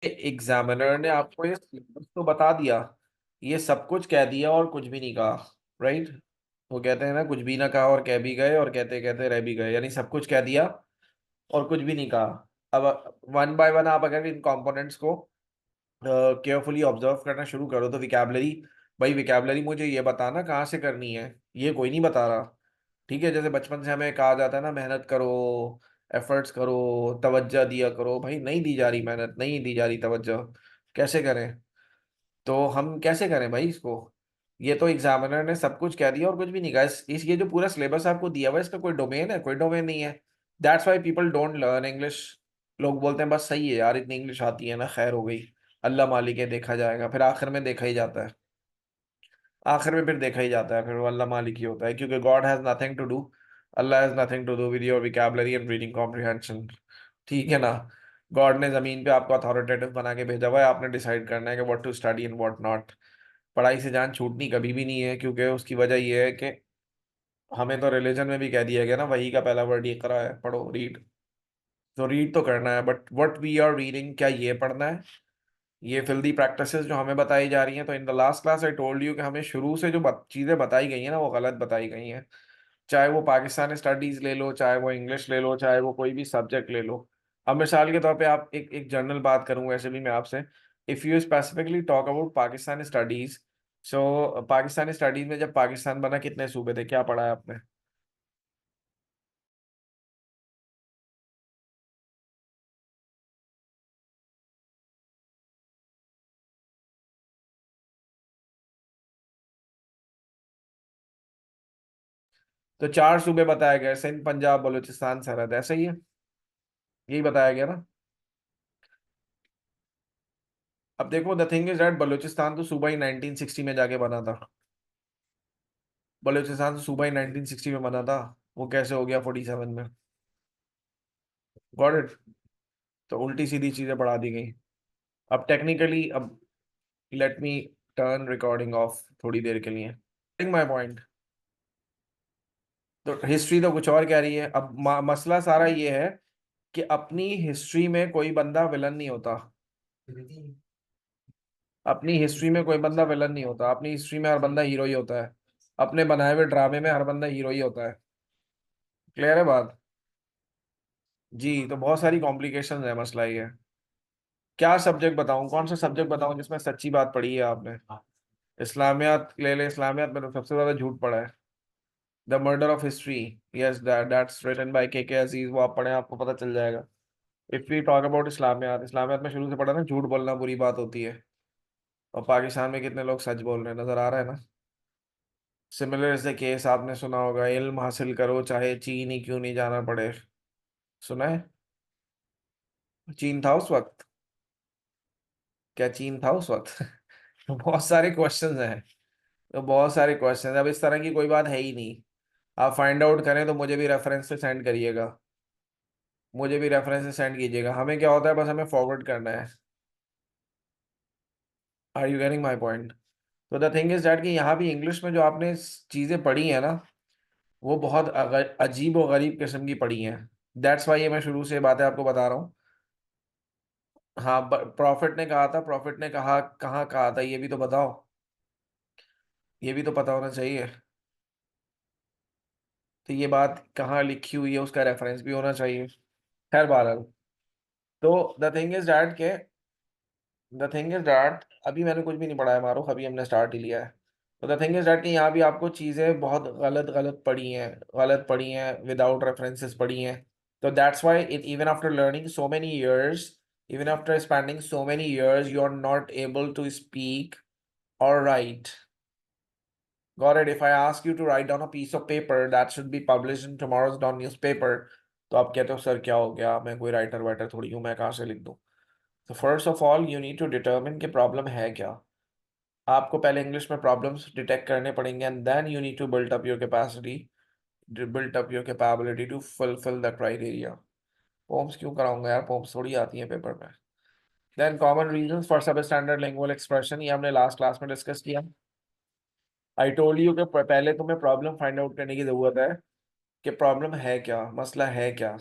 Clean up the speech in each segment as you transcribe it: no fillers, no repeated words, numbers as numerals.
Examiner ने आपको ये सिलेबस तो बता दिया, ये सब कुछ कह दिया और कुछ भी नहीं कहा, राइट। वो कहते हैं ना, कुछ भी ना कहा और कह भी गए और कहते कहते रह भी गए, यानी सब कुछ कह दिया और कुछ भी नहीं कहा। अब वन बाय वन आप अगर इन कंपोनेंट्स को केयरफुली ऑब्जर्व करना शुरू करो तो विकैबलरी, भाई विकैबलरी मुझे ये बताना कहाँ से करनी है, ये कोई नहीं बता रहा। ठीक है, जैसे बचपन से हमें कहा जाता है ना, मेहनत करो, एफर्ट्स करो, तवज्जो दिया करो, भाई नहीं दी जा रही मेहनत, नहीं दी जा रही तवज्जो, कैसे करें? तो हम कैसे करें भाई इसको? ये तो एग्जामिनर ने सब कुछ कह दिया और कुछ भी नहीं कहा। इस ये जो पूरा सिलेबस आपको दिया हुआ है, इसका कोई डोमेन है? कोई डोमेन नहीं है। That's why people don't learn English. लोग बोलते हैं बस सही है यार, इतनी इंग्लिश आती है ना, खैर हो गई, अल्लाह मालिक है, देखा जाएगा, फिर आखिर में देखा ही जाता है। आखिर में फिर देखा ही जाता है, फिर वो अल्लाह मालिक ही होता है, क्योंकि God has nothing to do, Allah has nothing to do with your vocabulary and reading comprehension. ठीक है ना? गॉड ने जमीन पे आपको अथॉरिटेटिव बना के भेजा हुआ है, आपने डिसाइड करना है कि what to study and what not. पढ़ाई से जान छूटनी कभी भी नहीं है, क्योंकि उसकी वजह यह है कि हमें तो रिलीजन में भी कह दिया गया ना, वही का पहला वर्ड इकरा है, पढ़ो, रीड। तो रीड तो करना है, but what we are reading, क्या ये पढ़ना है? ये फिल्दी प्रैक्टिसेस जो हमें बताई जा रही हैं, तो इन the last class I told you कि हमें शुरू से जो चीज़ें बताई गई हैं ना, वो गलत बताई गई हैं। चाहे वो पाकिस्तानी स्टडीज ले लो, चाहे वो इंग्लिश ले लो, चाहे वो कोई भी सब्जेक्ट ले लो। अब मिसाल के तौर पे आप एक एक जनरल बात करूँ वैसे भी मैं आपसे, if you specifically talk about Pakistani studies, so Pakistani studies में जब पाकिस्तान बना कितने सूबे थे, क्या पढ़ा है आपने? तो चार सूबे बताए गए, सिंध, पंजाब, बलूचिस्तान, सरहद, ऐसा ही है, यही बताया गया ना। अब देखो, the thing is that Balochistan तो सूबा ही 1960 में जाके बना था। बलूचिस्तान तो सूबा ही 1960 में बना था, वो कैसे हो गया 47 में? Got it? तो उल्टी सीधी चीजें बढ़ा दी गई। अब टेक्निकली, अब let me turn recording of थोड़ी देर के लिए। My point. तो हिस्ट्री तो कुछ और कह रही है। अब मसला सारा ये है कि अपनी हिस्ट्री में कोई बंदा विलन नहीं होता। अपनी हिस्ट्री में कोई बंदा विलन नहीं होता, अपनी हिस्ट्री में हर बंदा हीरो ही होता है। अपने बनाए हुए ड्रामे में हर बंदा हीरो ही होता है। क्लियर है बात? जी, तो बहुत सारी कॉम्प्लिकेशंस है, मसला ये है। क्या सब्जेक्ट बताऊं, कौन सा सब्जेक्ट बताऊं जिसमें सच्ची बात पढ़ी है आपने? इस्लामियात ले ले, इस्लामियात में तो सबसे ज्यादा झूठ पड़ा है। The murder of history, yes, that's written by K Aziz, वो आप पढ़ें, आपको पता चल जाएगा। इफ वी टॉक अबाउट इस्लामियात, इस्लामियात में शुरू से पढ़ा ना, झूठ बोलना बुरी बात होती है। और पाकिस्तान में कितने लोग सच बोल रहे हैं, नजर आ रहा है ना। सिमिलर इज द केस, आपने सुना होगा, इल्म हासिल करो चाहे चीन ही क्यों नहीं जाना पड़े। सुना है? चीन था उस वक्त? क्या चीन था उस वक्त? तो बहुत सारे क्वेश्चंस हैं। तो बहुत सारे क्वेश्चंस, अब इस तरह की कोई बात है ही नहीं। आप फाइंड आउट करें तो मुझे भी रेफरेंस से सेंड करिएगा, मुझे भी रेफरेंस से सेंड कीजिएगा। हमें क्या होता है, बस हमें फॉरवर्ड करना है। Are you getting my point? तो द थिंग इज दैट कि यहाँ भी इंग्लिश में जो आपने चीज़ें पढ़ी हैं ना, वो बहुत अजीब और गरीब किस्म की पढ़ी हैं। दैट्स वाई ये मैं शुरू से बातें आपको बता रहा हूँ। हाँ, प्रॉफिट ने कहा था, प्रॉफिट ने कहा, कहाँ कहा था, ये भी तो बताओ, ये भी तो पता होना चाहिए। तो ये बात कहाँ लिखी हुई है, उसका रेफरेंस भी होना चाहिए। खैर बहरहाल, तो द थिंग इज दैट अभी मैंने कुछ भी नहीं पढ़ा है मारो, अभी हमने स्टार्ट ही लिया है। तो द थिंग इज दैट कि यहाँ भी आपको चीज़ें बहुत गलत गलत पढ़ी हैं, गलत पढ़ी हैं, विदाउट रेफरेंसेस पढ़ी हैं। तो that's why it, even after learning so many years, even after spending so many years, you are not able to speak or write. Got it? If I ask you to write down a piece of paper that should be published in tomorrow's dawn newspaper, तो आप कहते हो sir क्या हो गया, मैं कोई writer वाइटर थोड़ी हूँ, मैं कहाँ से लिख दूँ? तो first of all you need to determine कि प्रॉब्लम है क्या। आपको पहले इंग्लिश में प्रॉब्लम्स डिटेक्ट करने पड़ेंगे, and then you need to build up your capacity, build up your capability to fulfil the criteria. Poems क्यों कराऊंगा यार, पोम्स थोड़ी आती है पेपर में। Then common reasons for substandard lingual expression, ये हमने लास्ट क्लास में डिस्कस किया। आई टोल्ड यू कि पहले तुम्हें प्रॉब्लम फाइंड आउट करने की जरूरत है कि प्रॉब्लम है क्या, मसला है क्या।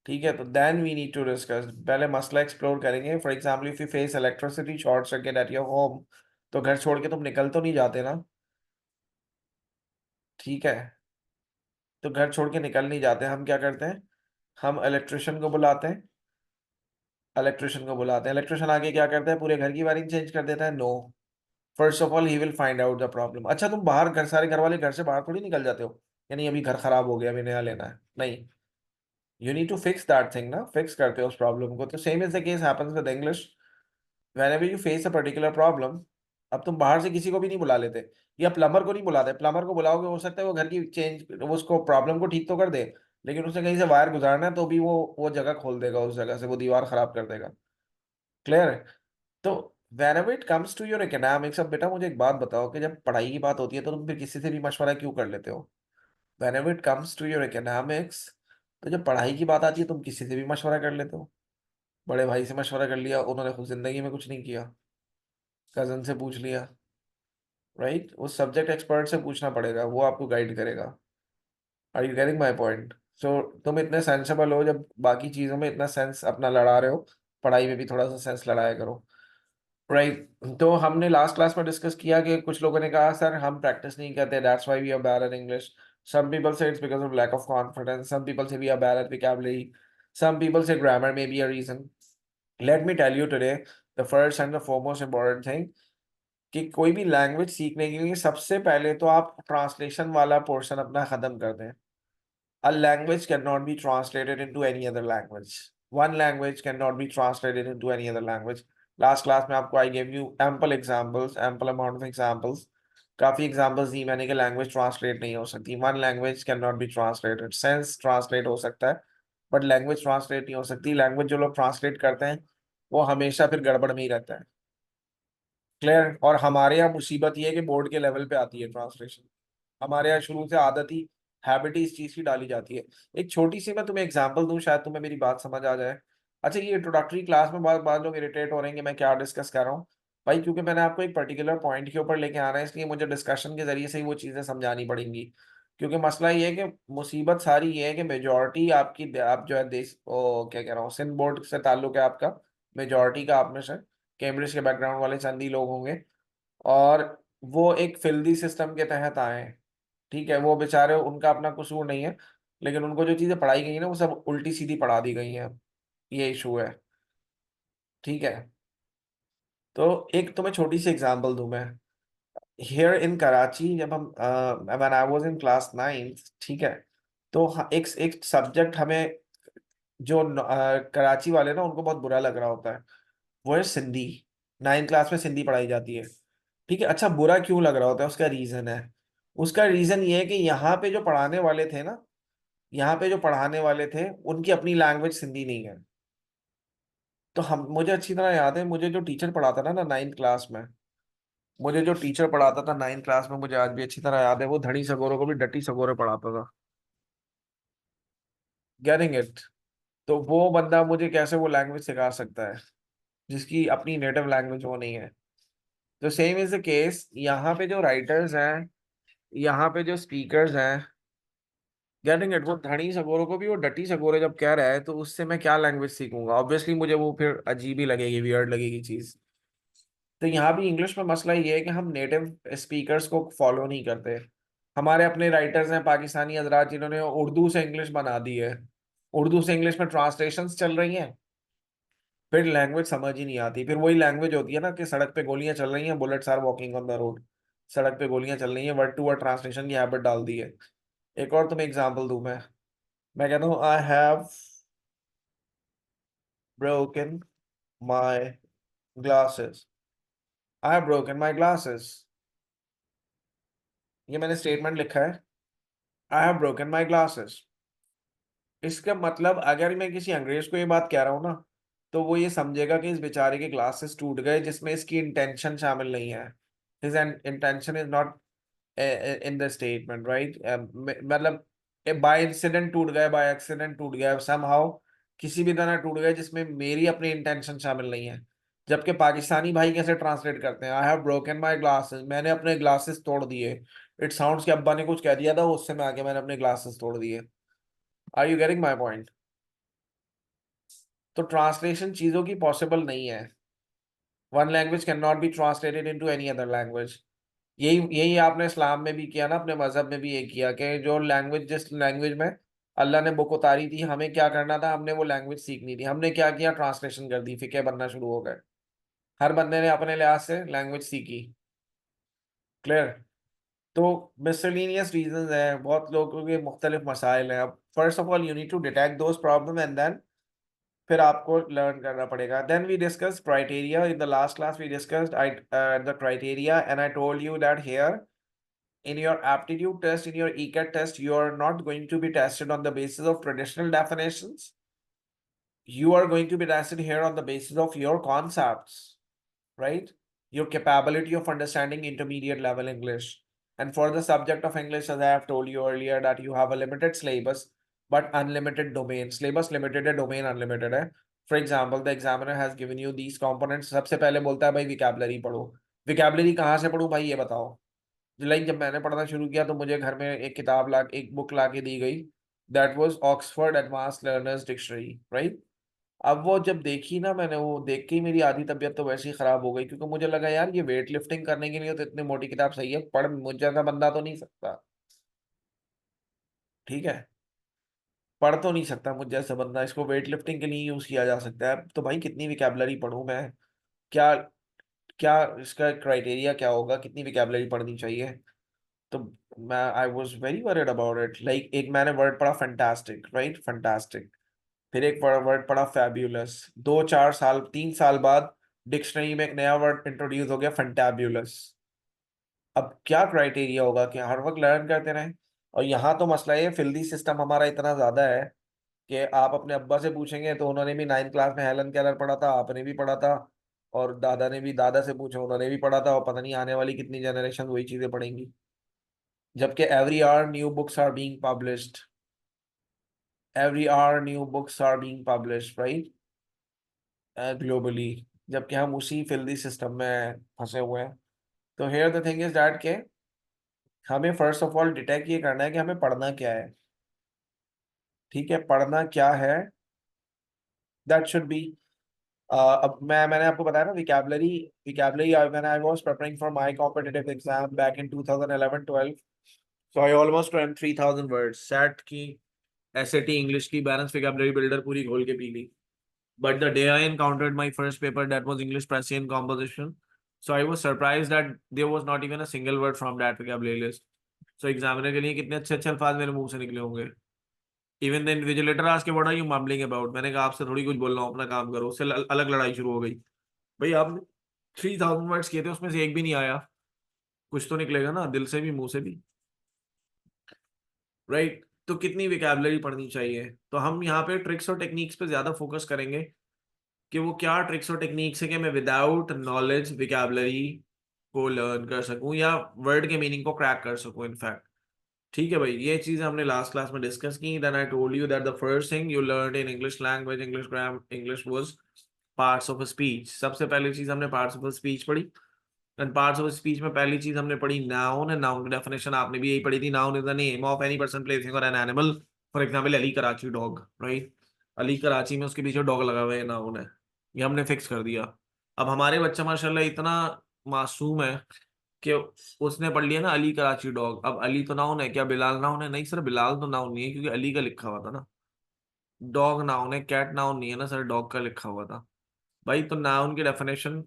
ठीक है, तो then we need to discuss, पहले मसला एक्सप्लोर करेंगे। For example if you face electricity short circuit at your home, तो घर छोड़ के तुम निकल तो नहीं जाते ना, ठीक है। तो घर छोड़ के निकल नहीं जाते, हम क्या करते हैं, हम इलेक्ट्रिशियन को बुलाते हैं। इलेक्ट्रिशियन आके क्या करता है, पूरे घर की वायरिंग चेंज कर देता है? No. First of all he will find out the problem. अच्छा, तुम बाहर, घर सारे घर वाले घर से बाहर थोड़ी निकल जाते हो, यानी अभी घर खराब हो गया, अभी नया लेना है, नहीं। You need to fix that thing ना, फिक्स करते हो उस प्रॉब्लम को। तो same is the case happens with English. whenever you face a particular problem, अब तुम बाहर से किसी को भी नहीं बुला लेते, या प्लम्बर को नहीं बुलाते। प्लम्बर को बुलाओगे, हो सकता है वो घर की चेंज, वो उसको प्रॉब्लम को ठीक तो कर दे, लेकिन उसे कहीं से वायर गुजारना है तो भी वो जगह खोल देगा, उस जगह से वो दीवार खराब कर देगा। क्लियर है? तो whenever it comes to your academics, अब बेटा मुझे एक बात बताओ कि जब पढ़ाई की बात होती है तो तुम फिर किसी से भी मशवरा क्यों कर लेते हो? whenever it comes to your academics, तो जब पढ़ाई की बात आती है तुम किसी से भी मशवरा कर लेते हो। बड़े भाई से मशवरा कर लिया, उन्होंने खुद जिंदगी में कुछ नहीं किया, कजन से पूछ लिया, राइट? उस सब्जेक्ट एक्सपर्ट से पूछना पड़ेगा, वो आपको गाइड करेगा। Are you getting my point? So तुम इतने सेंसेबल हो, जब बाकी चीजों में इतना सेंस अपना लड़ा रहे हो, पढ़ाई में भी थोड़ा सा सेंस लड़ाया करो, राइट? तो हमने लास्ट क्लास में डिस्कस किया कि कुछ लोगों ने कहा सर हम प्रैक्टिस नहीं करते, that's why we are bad at English. Some people say it's because of lack of confidence, some people say we are bad at vocabulary, some people say grammar may be a reason. Let me tell you today, the first and the foremost important thing, कि कोई भी language सीखने के लिए सबसे पहले तो आप ट्रांसलेशन वाला पोर्शन अपना खत्म कर दें। A language cannot be translated into any other language. One language cannot be translated into any other language. Last class में आपको I gave you ample examples, ample amount of examples. काफी examples दी मैंने कि language translate नहीं हो सकती। One language cannot be translated. Sense translate हो सकता है, but language translate नहीं हो सकती। Language जो लोग translate करते हैं, वो हमेशा फिर गड़बड़ में ही रहता है। क्लियर? और हमारे यहाँ मुसीबत ये है कि बोर्ड के लेवल पे आती है ट्रांसलेशन। हमारे यहाँ शुरू से आदत ही, हैबिट ही इस चीज की डाली जाती है। एक छोटी सी मैं तुम्हें एग्जांपल दूं, शायद तुम्हें मेरी बात समझ आ जाए। अच्छा, ये इंट्रोडक्टरी क्लास में बहुत बाद लोग इरिटेट हो रहे हैं कि मैं क्या डिस्कस कर रहा हूँ। भाई क्योंकि मैंने आपको एक पर्टिकुलर पॉइंट के ऊपर लेके आना है, इसलिए मुझे डिस्कशन के जरिए से ही वो चीजें समझानी पड़ेंगी। क्योंकि मसला ये है कि मुसीबत सारी ये है कि मेजोरिटी आपकी, आप जो है देश, ओ क्या कह रहा हूँ, सिंध बोर्ड से ताल्लुक है आपका, मेजोरिटी का आप में से कैम्ब्रिज के बैकग्राउंड वाले चंद ही लोग होंगे, और वो एक फिल्दी सिस्टम के तहत आए हैं। ठीक है, वो बेचारे, उनका अपना कसूर नहीं है, लेकिन उनको जो चीजें पढ़ाई गई है ना, वो सब उल्टी सीधी पढ़ा दी गई हैं। ये इशू है, ठीक है। तो एक तुम्हें छोटी सी एग्जांपल दूं मैं। हियर इन कराची, जब हम when I was in class 9th, ठीक है, तो एक एक सब्जेक्ट हमें, जो कराची वाले ना उनको बहुत बुरा लग रहा होता है, वो है सिंधी। 9th क्लास में सिंधी पढ़ाई जाती है, ठीक है। अच्छा, बुरा क्यों लग रहा होता है? उसका रीजन है। उसका रीजन ये है कि यहाँ पे जो पढ़ाने वाले थे ना, यहाँ पे जो पढ़ाने वाले थे, उनकी अपनी लैंग्वेज सिंधी नहीं है। तो हम, मुझे अच्छी तरह याद है, मुझे जो टीचर पढ़ाता था ना 9th क्लास में, मुझे जो टीचर पढ़ाता था 9th क्लास में, मुझे आज भी अच्छी तरह याद है, वो धनी सगोरे को भी डटी सगोरे पढ़ाता था। Getting it? तो वो बंदा मुझे कैसे वो लैंग्वेज सिखा सकता है जिसकी अपनी नेटिव लैंग्वेज वो नहीं है? तो सेम इज द केस, यहाँ पे जो राइटर्स हैं, यहाँ पे जो स्पीकर्स हैं, गेटिंग इट, वो धनी सगोरे को भी वो डटी सगोरे जब कह रहा है, तो उससे मैं क्या लैंग्वेज सीखूंगा? ऑब्वियसली मुझे वो फिर अजीब ही लगेगी, वियर्ड लगेगी चीज। तो यहाँ भी इंग्लिश में मसला ये है कि हम नेटिव स्पीकर्स को फॉलो नहीं करते। हमारे अपने राइटर्स हैं पाकिस्तानी हजरात, जिन्होंने उर्दू से इंग्लिश बना दी है, उर्दू से इंग्लिश में ट्रांसलेशंस चल रही हैं, फिर लैंग्वेज समझ ही नहीं आती। फिर वही लैंग्वेज होती है ना कि सड़क पे गोलियां चल रही हैं, bullets are walking on the road. सड़क पे गोलियां चल रही हैं, वर्ड टू वर्ड ट्रांसलेशन की हैबिट डाल दी है। एक और तुम्हें एग्जांपल दूं मैं कहता हूँ I have broken my glasses, I have broken my glasses। ये मैंने स्टेटमेंट लिखा है, I have broken my glasses. इसका मतलब अगर मैं किसी अंग्रेज को ये बात कह रहा हूँ ना, तो वो ये समझेगा कि इस बेचारे के ग्लासेस टूट गए, जिसमें इसकी इंटेंशन शामिल नहीं है। His intention is not in the statement, right? मतलब बाय इंसिडेंट टूट गए, बाय एक्सीडेंट टूट गए, समहाउ किसी भी तरह टूट गए, जिसमें मेरी अपनी इंटेंशन शामिल नहीं है। जबकि पाकिस्तानी भाई कैसे ट्रांसलेट करते हैं, I have broken my glasses, मैंने अपने ग्लासेस तोड़ दिए। इट साउंड्स कि अब्बा ने कुछ कह दिया था, उससे मैं आके मैंने अपने ग्लासेस तोड़ दिए। Are you getting my point? तो ट्रांसलेशन चीजों की पॉसिबल नहीं है। One language can not be translated into any other language. यही यही आपने इस्लाम में भी किया ना, अपने मजहब में भी ये किया कि जो लैंग्वेज, जिस लैंग्वेज में अल्लाह ने बुक उतारी थी, हमें क्या करना था, हमने वो लैंग्वेज सीखनी थी, हमने क्या किया, ट्रांसलेशन कर दी, फिके बनना शुरू हो गए। हर बंदे ने अपने लिहाज से लैंग्वेज सीखी। क्लियर। तो मिसलिनियस रीजंस हैं, बहुत लोगों के मुख्तलिफ मसाइल हैं। अब first of all you need to detect those problem and then फिर आपको लर्न करना पड़ेगा। Then we discuss criteria in the last class, we discussed the criteria and I told you that here in your aptitude test, in your ECAT test, you are not going to be tested on the basis of traditional definitions. You are going to be tested here on the basis of your concepts, right? Your capability of understanding intermediate level English. And for the subject of English, as I have told you earlier, that you have a limited syllabus, but unlimited domain. Syllabus limited है, domain unlimited है. For example, the examiner has given you these components. सबसे पहले बोलता है भाई vocabulary पढ़ो. Vocabulary कहाँ से पढ़ूं भाई ये बताओ. लाइक जब मैंने पढ़ना शुरू किया तो मुझे घर में एक बुक ला के दी गई, that was Oxford advance learners dictionary, right. अब वो जब देखी ना मैंने, वो देख के ही मेरी आधी तबीयत तो वैसे ही खराब हो गई, क्योंकि मुझे लगा यार ये वेट लिफ्टिंग करने के लिए तो इतनी मोटी किताब सही है, पढ़ मुझ जैसा बंदा तो नहीं सकता, ठीक है, पढ़ तो नहीं सकता मुझ जैसा बंदा, इसको वेट लिफ्टिंग के लिए यूज किया जा सकता है। तो भाई कितनी विकेबलरी पढ़ूं मैं, क्या क्या इसका क्राइटेरिया क्या होगा, कितनी विकेबलरी पढ़नी चाहिए। तो मैं I was very worried about it. Like एक मैंने वर्ड पढ़ा फैंटास्टिक, राइट, फैंटास्टिक। फिर एक वर्ड पढ़ा फैब्यूलस। 2 4 साल 3 साल बाद डिक्शनरी में एक नया वर्ड इंट्रोड्यूस हो गया, फैंटाबुलस। अब क्या क्राइटेरिया होगा कि हर वक्त लर्न करते रहें। और यहाँ तो मसला ये, फिल्दी सिस्टम हमारा इतना ज्यादा है कि आप अपने अब्बा से पूछेंगे तो उन्होंने भी 9th क्लास में हेलन केलर पढ़ा था, आपने भी पढ़ा था, और दादा ने भी, दादा से पूछे उन्होंने भी पढ़ा था, और पता नहीं आने वाली कितनी जनरेशन वही चीजें पढ़ेंगी। जबकि every hour new books are being published, every hour new books are being published, right, globally। जबकि हम उसी फिल्दी सिस्टम में फंसे हुए हैं। तो here the thing is that के हमें फर्स्ट ऑफ ऑल डिटेक्ट ये करना है कि हमें पढ़ना क्या है, ठीक है, पढ़ना क्या है, दैट शुड बी। अब मैंने आपको बताया ना vocabulary, vocabulary when I was preparing for my competitive exam back in 2011-12, so I almost ran 3000 words set की, एसएटी इंग्लिश की बैलेंस विकेबलरी बिल्डर पूरी घोल के पी ली। But the day I encountered my first paper that was English precision composition, so I was surprised that there was not even a single word from that vocabulary list. So examiner के लिए कितने अच्छे अच्छे अल्फाज मेरे मुंह से निकले होंगे। इवन द इन्विजिलेटर आज के what are you mumbling about, मैंने कहा आपसे थोड़ी कुछ बोल रहा हूँ, अपना काम करो। उससे अलग लड़ाई शुरू हो गई। भाई आपने 3000 वर्ड्स किए थे, उसमें से एक भी नहीं आया, कुछ तो निकलेगा ना, दिल से भी मुंह से भी, राइट। तो कितनी विकेबलरी पढ़नी चाहिए। तो हम यहाँ पे ट्रिक्स और टेक्निक्स पे ज्यादा फोकस करेंगे कि वो क्या ट्रिक्स और टेक्निक्स है कि मैं विदाउट नॉलेज विकेबलरी को लर्न कर सकूं या वर्ड के मीनिंग को क्रैक कर सकूं इनफैक्ट। ठीक है भाई, ये चीज हमने लास्ट क्लास में डिस्कस की। Then I told you that the first thing you learn in English language, English gram, English was parts of speech. सबसे पहली चीज हमने पार्ट्स ऑफ स्पीच पढ़ी। एंड पार्ट्स ऑफ स्पीच में पहली चीज हमने पढ़ी नाउन। एंड नाउन की डेफिनेशन आपने भी यही पढ़ी थी, noun is the name of any person, place और an animal. For example Ali Karachi dog, right, Ali Karachi में उसके पीछे डॉग लगा हुआ है, नाउन है, ये हमने फिक्स कर दिया। अब हमारे बच्चा माशाल्लाह इतना मासूम है कि उसने पढ़ लिया ना अली कराची डॉग। अब अली तो नाउन है, क्या बिलाल नाउन है? नहीं सर, बिलाल तो नाउन नहीं है, क्योंकि अली का लिखा हुआ था ना। डॉग नाउन है, कैट नाउन नहीं है ना सर, डॉग का लिखा हुआ था। भाई तो नाउन की डेफिनेशन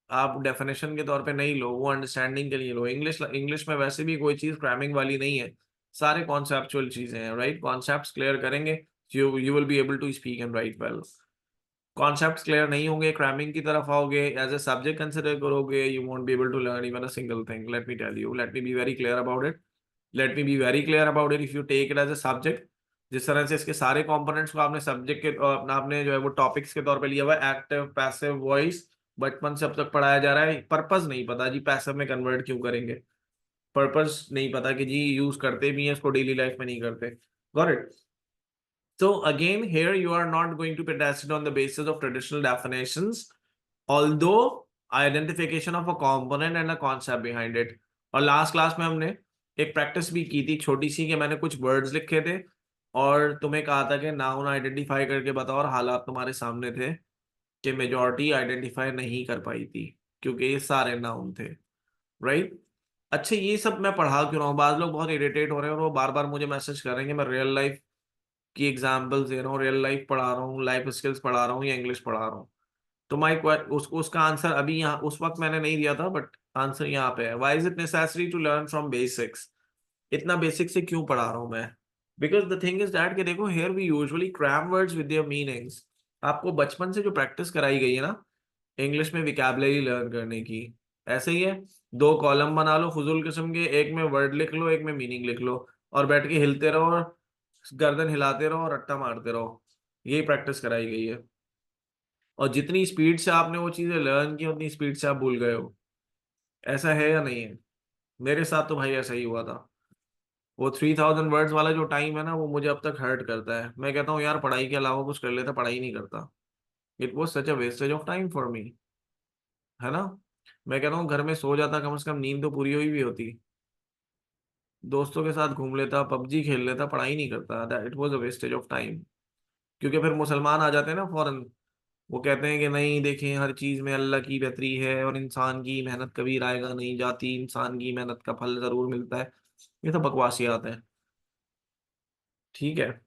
आप डेफिनेशन के तौर पे नहीं लो, वो अंडरस्टैंडिंग के लिए लो। इंग्लिश इंग्लिश में वैसे भी कोई चीज क्रैमिंग वाली नहीं है, सारे कॉन्सेप्चुअल चीजें हैं, राइट। कॉन्सेप्ट्स क्लियर करेंगे, you will be able to speak and write well. Concepts clear नहीं होंगे, क्रैमिंग की तरफ आओगे, एज ए सब्जेक्ट कंसिडर करोगे, you won't be able to learn even a single thing. Let me tell you, let me be very clear about it, let me be very clear about it. If you take it as a subject, जिस तरह से इसके सारे components को आपने subject के आपने जो है वो टॉपिक्स के तौर पे लिया हुआ है, एक्टिव पैसिव वॉइस, बचपन से अब तक पढ़ाया जा रहा है। पर्पस नहीं पता जी पैसिव में कन्वर्ट क्यों करेंगे, पर्पस नहीं पता कि जी यूज करते भी हैं इसको, डेली लाइफ में नहीं करते। Got it. So again, here you are not going to be tested on the basis of traditional definitions, although identification of a component and a concept behind it। और last class में हमने एक practice भी की थी छोटी सी, कि मैंने कुछ वर्ड्स लिखे थे और तुम्हें कहा था कि नाउन आइडेंटिफाई करके बताओ, और हालात तुम्हारे सामने थे कि मेजॉरिटी आइडेंटिफाई नहीं कर पाई थी क्योंकि ये सारे नाउन थे, राइट। अच्छा, ये सब मैं पढ़ा क्यों रहा हूँ? बाद लोग बहुत इरिटेट हो रहे हैं और वो बार बार मुझे मैसेज कर रहे हैं कि मैं रियल लाइफ की एग्जांपल्स दे रहा हूँ, रियल लाइफ पढ़ा रहा हूँ, लाइफ स्किल्स पढ़ा रहा हूँ या इंग्लिश पढ़ा रहा हूँ। तो उसका आंसर अभी यहाँ उस वक्त मैंने नहीं दिया था, बट आंसर यहाँ पे है। Why is it necessary to learn from basics? इतना बेसिक से क्यों पढ़ा रहा हूँ मैं? Because the thing is that कि देखो, here we usually cram words with their meanings. आपको बचपन से जो प्रैक्टिस कराई गई है ना इंग्लिश में विकैबुलरी लर्न करने की, ऐसे ही है। दो कॉलम बना लो फुजूल किस्म के, एक में वर्ड लिख लो, एक में मीनिंग लिख लो, और बैठ के हिलते रहो और गर्दन हिलाते रहो और रट्टा मारते रहो। यही प्रैक्टिस कराई गई है। और जितनी स्पीड से आपने वो चीजें लर्न की उतनी स्पीड से आप भूल गए हो। ऐसा है या नहीं है? मेरे साथ तो भाई ऐसा ही हुआ था। वो 3000 वर्ड्स वाला जो टाइम है ना, वो मुझे अब तक हर्ट करता है। मैं कहता हूँ यार, पढ़ाई के अलावा कुछ कर लेता, पढ़ाई नहीं करता। It was such a wastage of time for me, है ना। मैं कहता हूँ घर में सो जाता, कम से कम नींद तो पूरी हुई भी होती, दोस्तों के साथ घूम लेता, पबजी खेल लेता, पढ़ाई नहीं करता। That it was a wastage of time. क्योंकि फिर मुसलमान आ जाते हैं ना फौरन, वो कहते हैं कि नहीं, देखें हर चीज में अल्लाह की बेहतरी है और इंसान की मेहनत कभी रायगा नहीं जाती, इंसान की मेहनत का फल जरूर मिलता है। ये तो बकवासियात है। ठीक है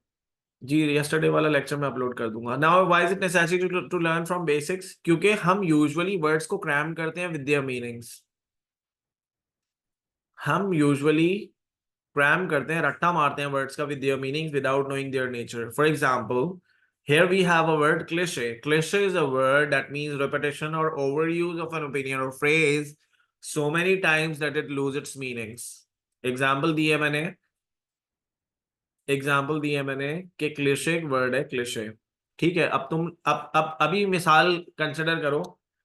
जी, यस्टरडे वाला लेक्चर मैं अपलोड कर दूंगा। Now why is it necessary to learn from basics? क्योंकि हम यूजुअली वर्ड्स को क्रैम करते हैं विद देयर मीनिंग्स। हम यूजुअली क्रैम करते हैं, रट्टा मारते हैं वर्ड्स का with their meanings without knowing their nature. For example, here we have a word cliche. Cliche is a word that means repetition or overuse of an opinion or phrase so many times that it loses its meanings. Example दिए मैंने, कि cliche एक word है, cliché. ठीक है, अब तुम अब अभी मिसाल कंसिडर करो।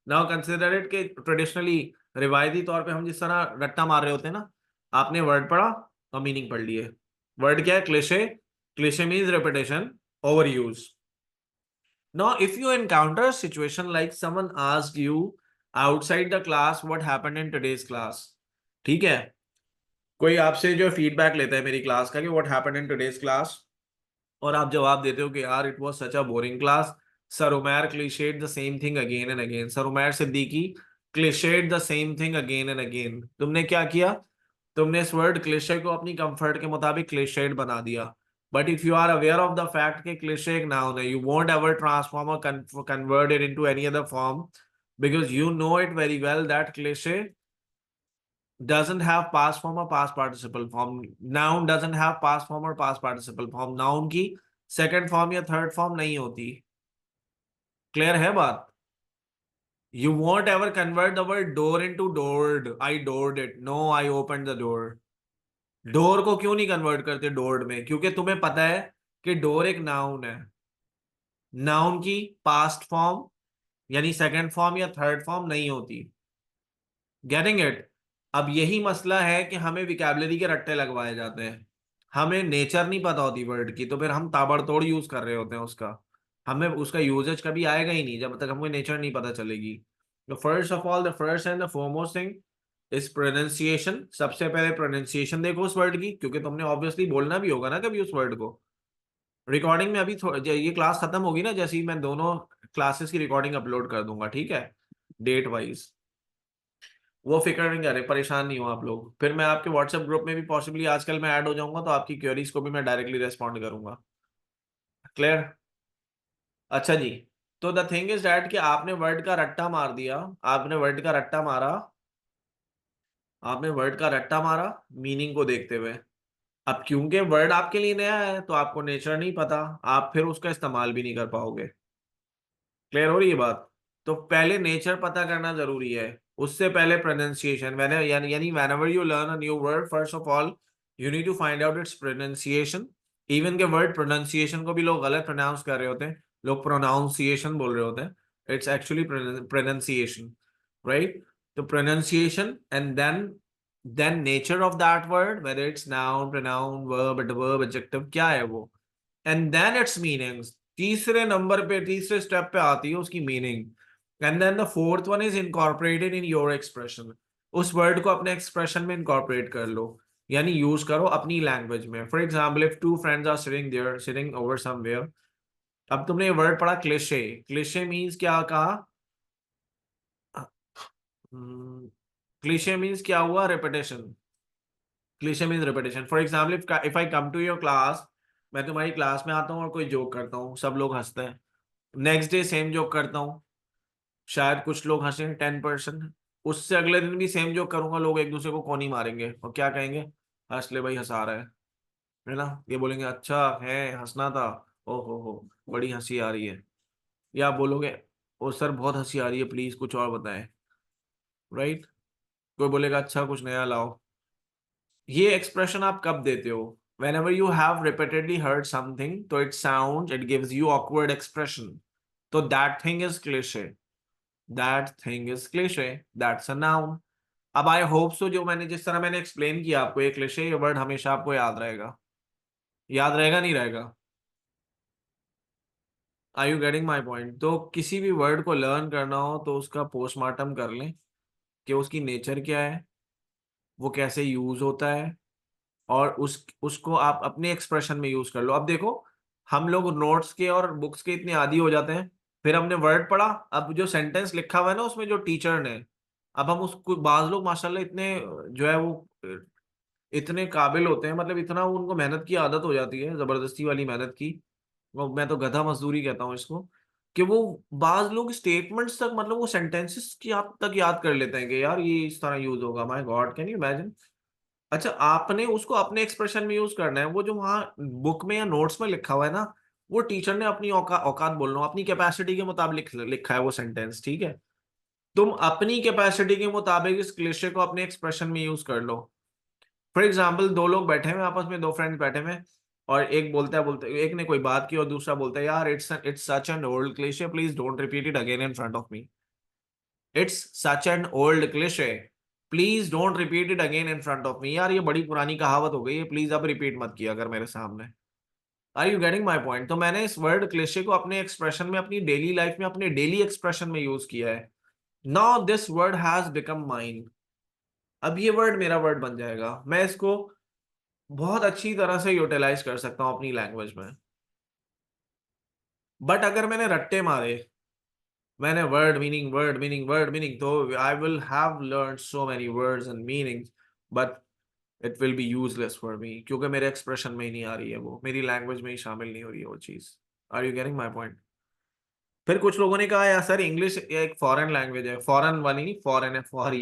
नाउ कंसिडर इट कि ट्रेडिशनली, रिवायती तौर पे हम जिस तरह रट्टा मार रहे होते हैं ना, आपने वर्ड पढ़ा और मीनिंग पढ़ लिए। वर्ड क्या है? Cliché. Cliché means repetition, over use. Now, if you encounter a situation like someone asked you outside the class what happened in today's class, ठीक है, कोई आपसे जो फीडबैक लेता है मेरी क्लास का कि what happened in today's class, और आप जवाब देते हो कि यार it was such a boring class, sir Umair clichéd the same thing again and again, sir Umair Siddiqui clichéd the same thing again and again. तुमने क्या किया? तुमने इस वर्ड क्लिशे को अपनी कंफर्ट के मुताबिक क्लिशेड बना दिया। But if you are aware of the fact कि क्लिशे एक नाउन है, यू वोंट एवर ट्रांसफॉर्म और convert it into any other form, because you know it very well that cliche doesn't have past form or past participle form. Noun doesn't have past form or past participle form. Noun की second form या third form नहीं होती। Clear है बात? You won't ever convert the word door into doored. I doored it. No, I opened the door. Door को क्यों नहीं convert करते डोर्ड में? क्योंकि तुम्हें पता है कि डोर एक नाउन है। नाउन की पास्ट फॉर्म यानी सेकंड फॉर्म या थर्ड फॉर्म नहीं होती। Getting it? अब यही मसला है कि हमें विकैबुलरी के रट्टे लगवाए जाते हैं। हमें नेचर नहीं पता होती वर्ड की, तो फिर हम ताबड़तोड़ यूज कर रहे होते हैं उसका। हमें उसका यूजेज कभी आएगा ही नहीं जब तक हमको नेचर नहीं पता चलेगी। तो first of all, the first and the foremost thing is pronunciation. सबसे पहले प्रोनाउंसिएशन देखो उस वर्ड की, क्योंकि तुमने ऑब्वियसली बोलना भी होगा ना कभी उस वर्ड को। रिकॉर्डिंग में अभी ये क्लास खत्म होगी ना, जैसे ही मैं दोनों क्लासेस की रिकॉर्डिंग अपलोड कर दूंगा, ठीक है, डेट वाइज। वो फिक्र नहीं करे, परेशान नहीं हो आप लोग। फिर मैं आपके व्हाट्सएप ग्रुप में भी पॉसिबली आजकल मैं ऐड हो जाऊंगा, तो आपकी क्वेरीज को भी मैं डायरेक्टली रेस्पॉन्ड करूंगा। क्लियर? अच्छा जी। तो द थिंग इज डैट कि आपने वर्ड का रट्टा मार दिया। आपने वर्ड का रट्टा मारा। आपने वर्ड का रट्टा मारा मीनिंग को देखते हुए। अब क्योंकि वर्ड आपके लिए नया है तो आपको नेचर नहीं पता, आप फिर उसका इस्तेमाल भी नहीं कर पाओगे। क्लियर हो रही है बात? तो पहले नेचर पता करना जरूरी है, उससे पहले प्रोनाउंसिएशन। मैंने यानी whenever you learn a new word, first of all you need to find out its pronunciation। Even के वर्ड प्रोनाउंसिएशन को भी लोग गलत प्रोनाउंस कर रहे होते हैं, लोग प्रोनाउंसिएशन बोल रहे होते हैं। It's actually pronunciation, right. तो pronunciation and then nature of that word, whether it's noun, pronoun, verb, adverb, adjective, क्या है वो, एंड देन इट्स मीनिंग्स। तीसरे नंबर पे, तीसरे स्टेप पे आती है उसकी meaning. And then the fourth one is incorporated in your expression. उस वर्ड को अपने एक्सप्रेशन में इनकॉर्पोरेट कर लो। यानी यूज करो अपनी लैंग्वेज में। For example if two friends are sitting there, sitting over somewhere. अब तुमने वर्ड पढ़ा क्लिशे। क्लिशे मीन्स क्या कहा? क्लिशे मीन्स क्या हुआ? Repetition. Cliche means repetition. For example if I come to your class, मैं तुम्हारी क्लास में आता हूँ और कोई जोक करता हूँ, सब लोग हंसते हैं। नेक्स्ट डे सेम जोक करता हूँ, शायद कुछ लोग हंसे 10%। उससे अगले दिन भी सेम जोक करूंगा, लोग एक दूसरे को कौन ही मारेंगे और क्या कहेंगे? हंस ले भाई, हंसा रहा है ना? ये बोलेंगे अच्छा है, हंसना था, हो बड़ी हंसी आ रही है। या बोलोगे ओ सर बहुत हंसी आ रही है, प्लीज कुछ और बताएं। राइट? कोई बोलेगा अच्छा कुछ नया लाओ। ये एक्सप्रेशन आप कब देते हो? whenever you have repeatedly heard something, तो it sounds, it gives you awkward expression, तो that thing is cliche, that thing is cliche, that's a noun। अब आई होप सो जो मैंने जिस तरह मैंने एक्सप्लेन किया आपको, ये क्लिशे ये वर्ड हमेशा आपको याद रहेगा। याद रहेगा नहीं रहेगा? Are you getting my point? तो किसी भी वर्ड को लर्न करना हो तो उसका पोस्टमार्टम कर लें कि उसकी नेचर क्या है, वो कैसे यूज होता है, और उसको आप अपने एक्सप्रेशन में यूज कर लो। अब देखो, हम लोग नोट्स के और बुक्स के इतने आदी हो जाते हैं, फिर हमने वर्ड पढ़ा, अब जो सेंटेंस लिखा हुआ है ना उसमें जो टीचर ने, अब हम उसको, बाज लोग माशाल्लाह इतने जो है वो इतने काबिल होते हैं, मतलब इतना उनको मेहनत की आदत हो जाती है, जबरदस्ती वाली मेहनत की। वो मैं तो गधा मजदूरी कहता हूँ इसको, कि वो बाज लोग स्टेटमेंट्स तक, मतलब वो सेंटेंसेस की आप तक याद कर लेते हैं कि यार ये इस तरह यूज होगा। My God, can you imagine? अच्छा, आपने उसको अपने एक्सप्रेशन में यूज करना है, वो जो वहां बुक में या नोट्स में लिखा हुआ है ना, वो टीचर ने अपनी औकात बोल रहा हूँ, अपनी कैपेसिटी के मुताबिक लिखा है वो सेंटेंस, ठीक है? तुम अपनी कैपेसिटी के मुताबिक इस क्लिशे को अपने एक्सप्रेशन में यूज कर लो। फॉर एग्जाम्पल दो लोग बैठे हुए आपस में, दो फ्रेंड्स बैठे हुए, और एक बोलता है, एक ने कोई बात की और दूसरा बोलता है यार it's such an old cliché, please don't repeat it again in front of me. It's such an old cliché, please don't repeat it again in front of me. यार ये बड़ी पुरानी कहावत हो गई है, प्लीज अब रिपीट मत किया अगर मेरे सामने। Are you getting my point? तो मैंने इस वर्ड क्लिशे को अपने एक्सप्रेशन में, अपनी डेली लाइफ में, अपने डेली एक्सप्रेशन में यूज किया है। Now this word has become mine. अब ये वर्ड मेरा वर्ड बन जाएगा, मैं इसको बहुत अच्छी तरह से यूटिलाइज कर सकता हूँ अपनी लैंग्वेज में। बट अगर मैंने रट्टे मारे, मैंने word meaning word meaning word meaning, तो I will have learn so many words and meanings, but it will be useless for me, क्योंकि मेरे एक्सप्रेशन में ही नहीं आ रही है, वो मेरी लैंग्वेज में ही शामिल नहीं हो रही है वो चीज। Are you getting my point? फिर कुछ लोगों ने कहा यार सर इंग्लिश एक फॉरेन लैंग्वेज है, फॉरेन वाली नहीं, फॉरेन है, फॉर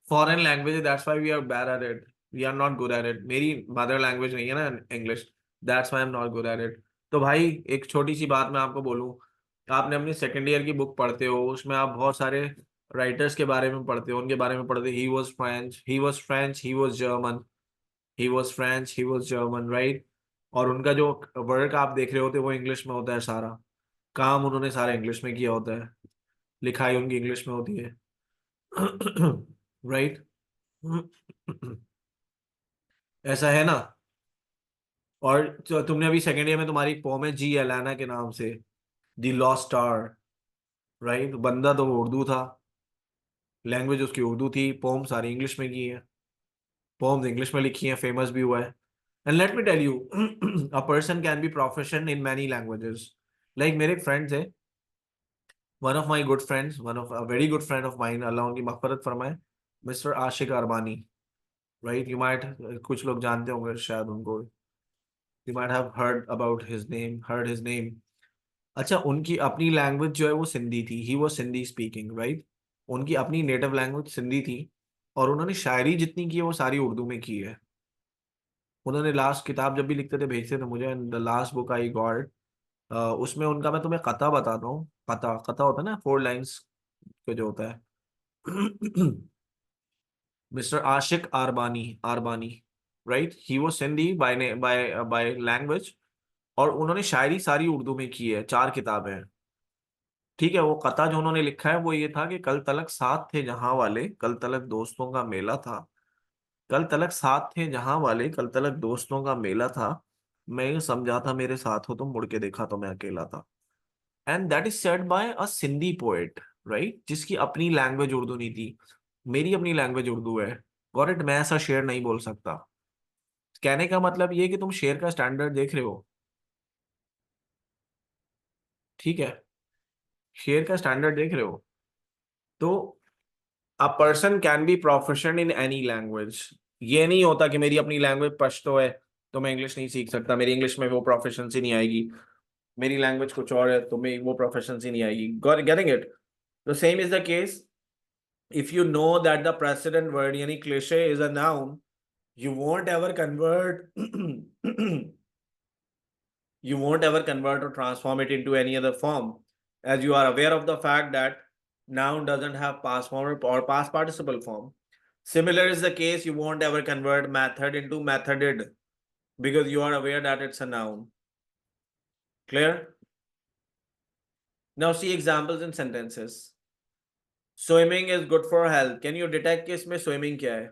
फॉरेन लैंग्वेज है, that's why we are bad at it, we are not good at it. मेरी मदर लैंग्वेज नहीं है ना English, that's why I am not good at it. तो भाई एक छोटी सी बात मैं आपको बोलूं, आपने अपनी सेकेंड ईयर की बुक पढ़ते हो, उसमें आप बहुत सारे राइटर्स के बारे में पढ़ते हो, उनके बारे में पढ़ते, he was French, he was French, he was German, he was French, he was German, right? और उनका जो वर्क आप देख रहे होते हो वो इंग्लिश में होता है सारा, काम उन्होंने सारा इंग्लिश में किया होता है, लिखाई उनकी इंग्लिश में होती है। राइट? ऐसा है ना? और तुमने अभी सेकेंड ईयर में तुम्हारी एक पोम है जी एलाना के नाम से, दी लॉस्ट स्टार। राइट? बंदा तो वो उर्दू था, लैंग्वेज उसकी उर्दू थी, पोम सारी इंग्लिश में की है, पोम्स इंग्लिश में लिखी हैं, फेमस भी हुआ है। And let me tell you, a person can be profession in many languages. Like मेरे एक फ्रेंड्स है, one of my good friends, one of a very good friend of mine, अल्लाह उनकी मगफरत फरमाए, mister Ashiq Arbani. Right? You might, कुछ लोग जानते होंगे शायद उनको, you might have heard about his name, heard his name. अच्छा, उनकी अपनी लैंग्वेज जो है वो सिंधी थी, ही वो सिंधी स्पीकिंग, राइट? उनकी अपनी नेटिव लैंग्वेज सिंधी थी, और उन्होंने शायरी जितनी की है वो सारी उर्दू में की है। उन्होंने लास्ट किताब जब भी लिखते थे भेजते थे मुझे, the last book I got, उसमें उनका, मैं तुम्हें कथा बताता हूँ, कथा कथा होता है ना, 4 लाइन्स का जो होता है। मिस्टर आशिक आरबानी, आरबानी, राइट? ही वो Sindhi by by by language, और उन्होंने शायरी सारी उर्दू में की है, 4 किताबें हैं। ठीक है? वो कथा जो उन्होंने लिखा है वो ये था कि कल तलक साथ थे जहां वाले, कल तलक दोस्तों का मेला था, कल तलक साथ थे जहां वाले, कल तलक दोस्तों का मेला था, मैं ये समझा था मेरे साथ हो तुम, मुड़ के देखा तो मैं अकेला था। And that is said bye a Sindhi poet, right? जिसकी अपनी लैंग्वेज उर्दू नहीं थी। मेरी अपनी लैंग्वेज उर्दू है, गॉट इट? मैं ऐसा शेर नहीं बोल सकता। कहने का मतलब ये कि तुम शेर का स्टैंडर्ड देख रहे हो, ठीक है, शेर का स्टैंडर्ड देख रहे हो। तो अ person can B proficient in any language. ये नहीं होता कि मेरी अपनी लैंग्वेज पश्तो है तो मैं इंग्लिश नहीं सीख सकता, मेरी इंग्लिश में वो प्रोफिशिएंसी नहीं आएगी। मेरी लैंग्वेज कुछ और है तो मैं वो प्रोफिशिएंसी नहीं आएगी। Getting it? The same is the case if you know that the precedent word yani cliche is a noun, you won't ever convert you won't ever convert or transform it into any other form, as you are aware of the fact that noun doesn't have past form or past participle form. Similar is the case, you won't ever convert method into methoded because you are aware that it's a noun. Clear? Now see examples in sentences. Swimming is good for health. Can you detect कि इसमें swimming क्या है?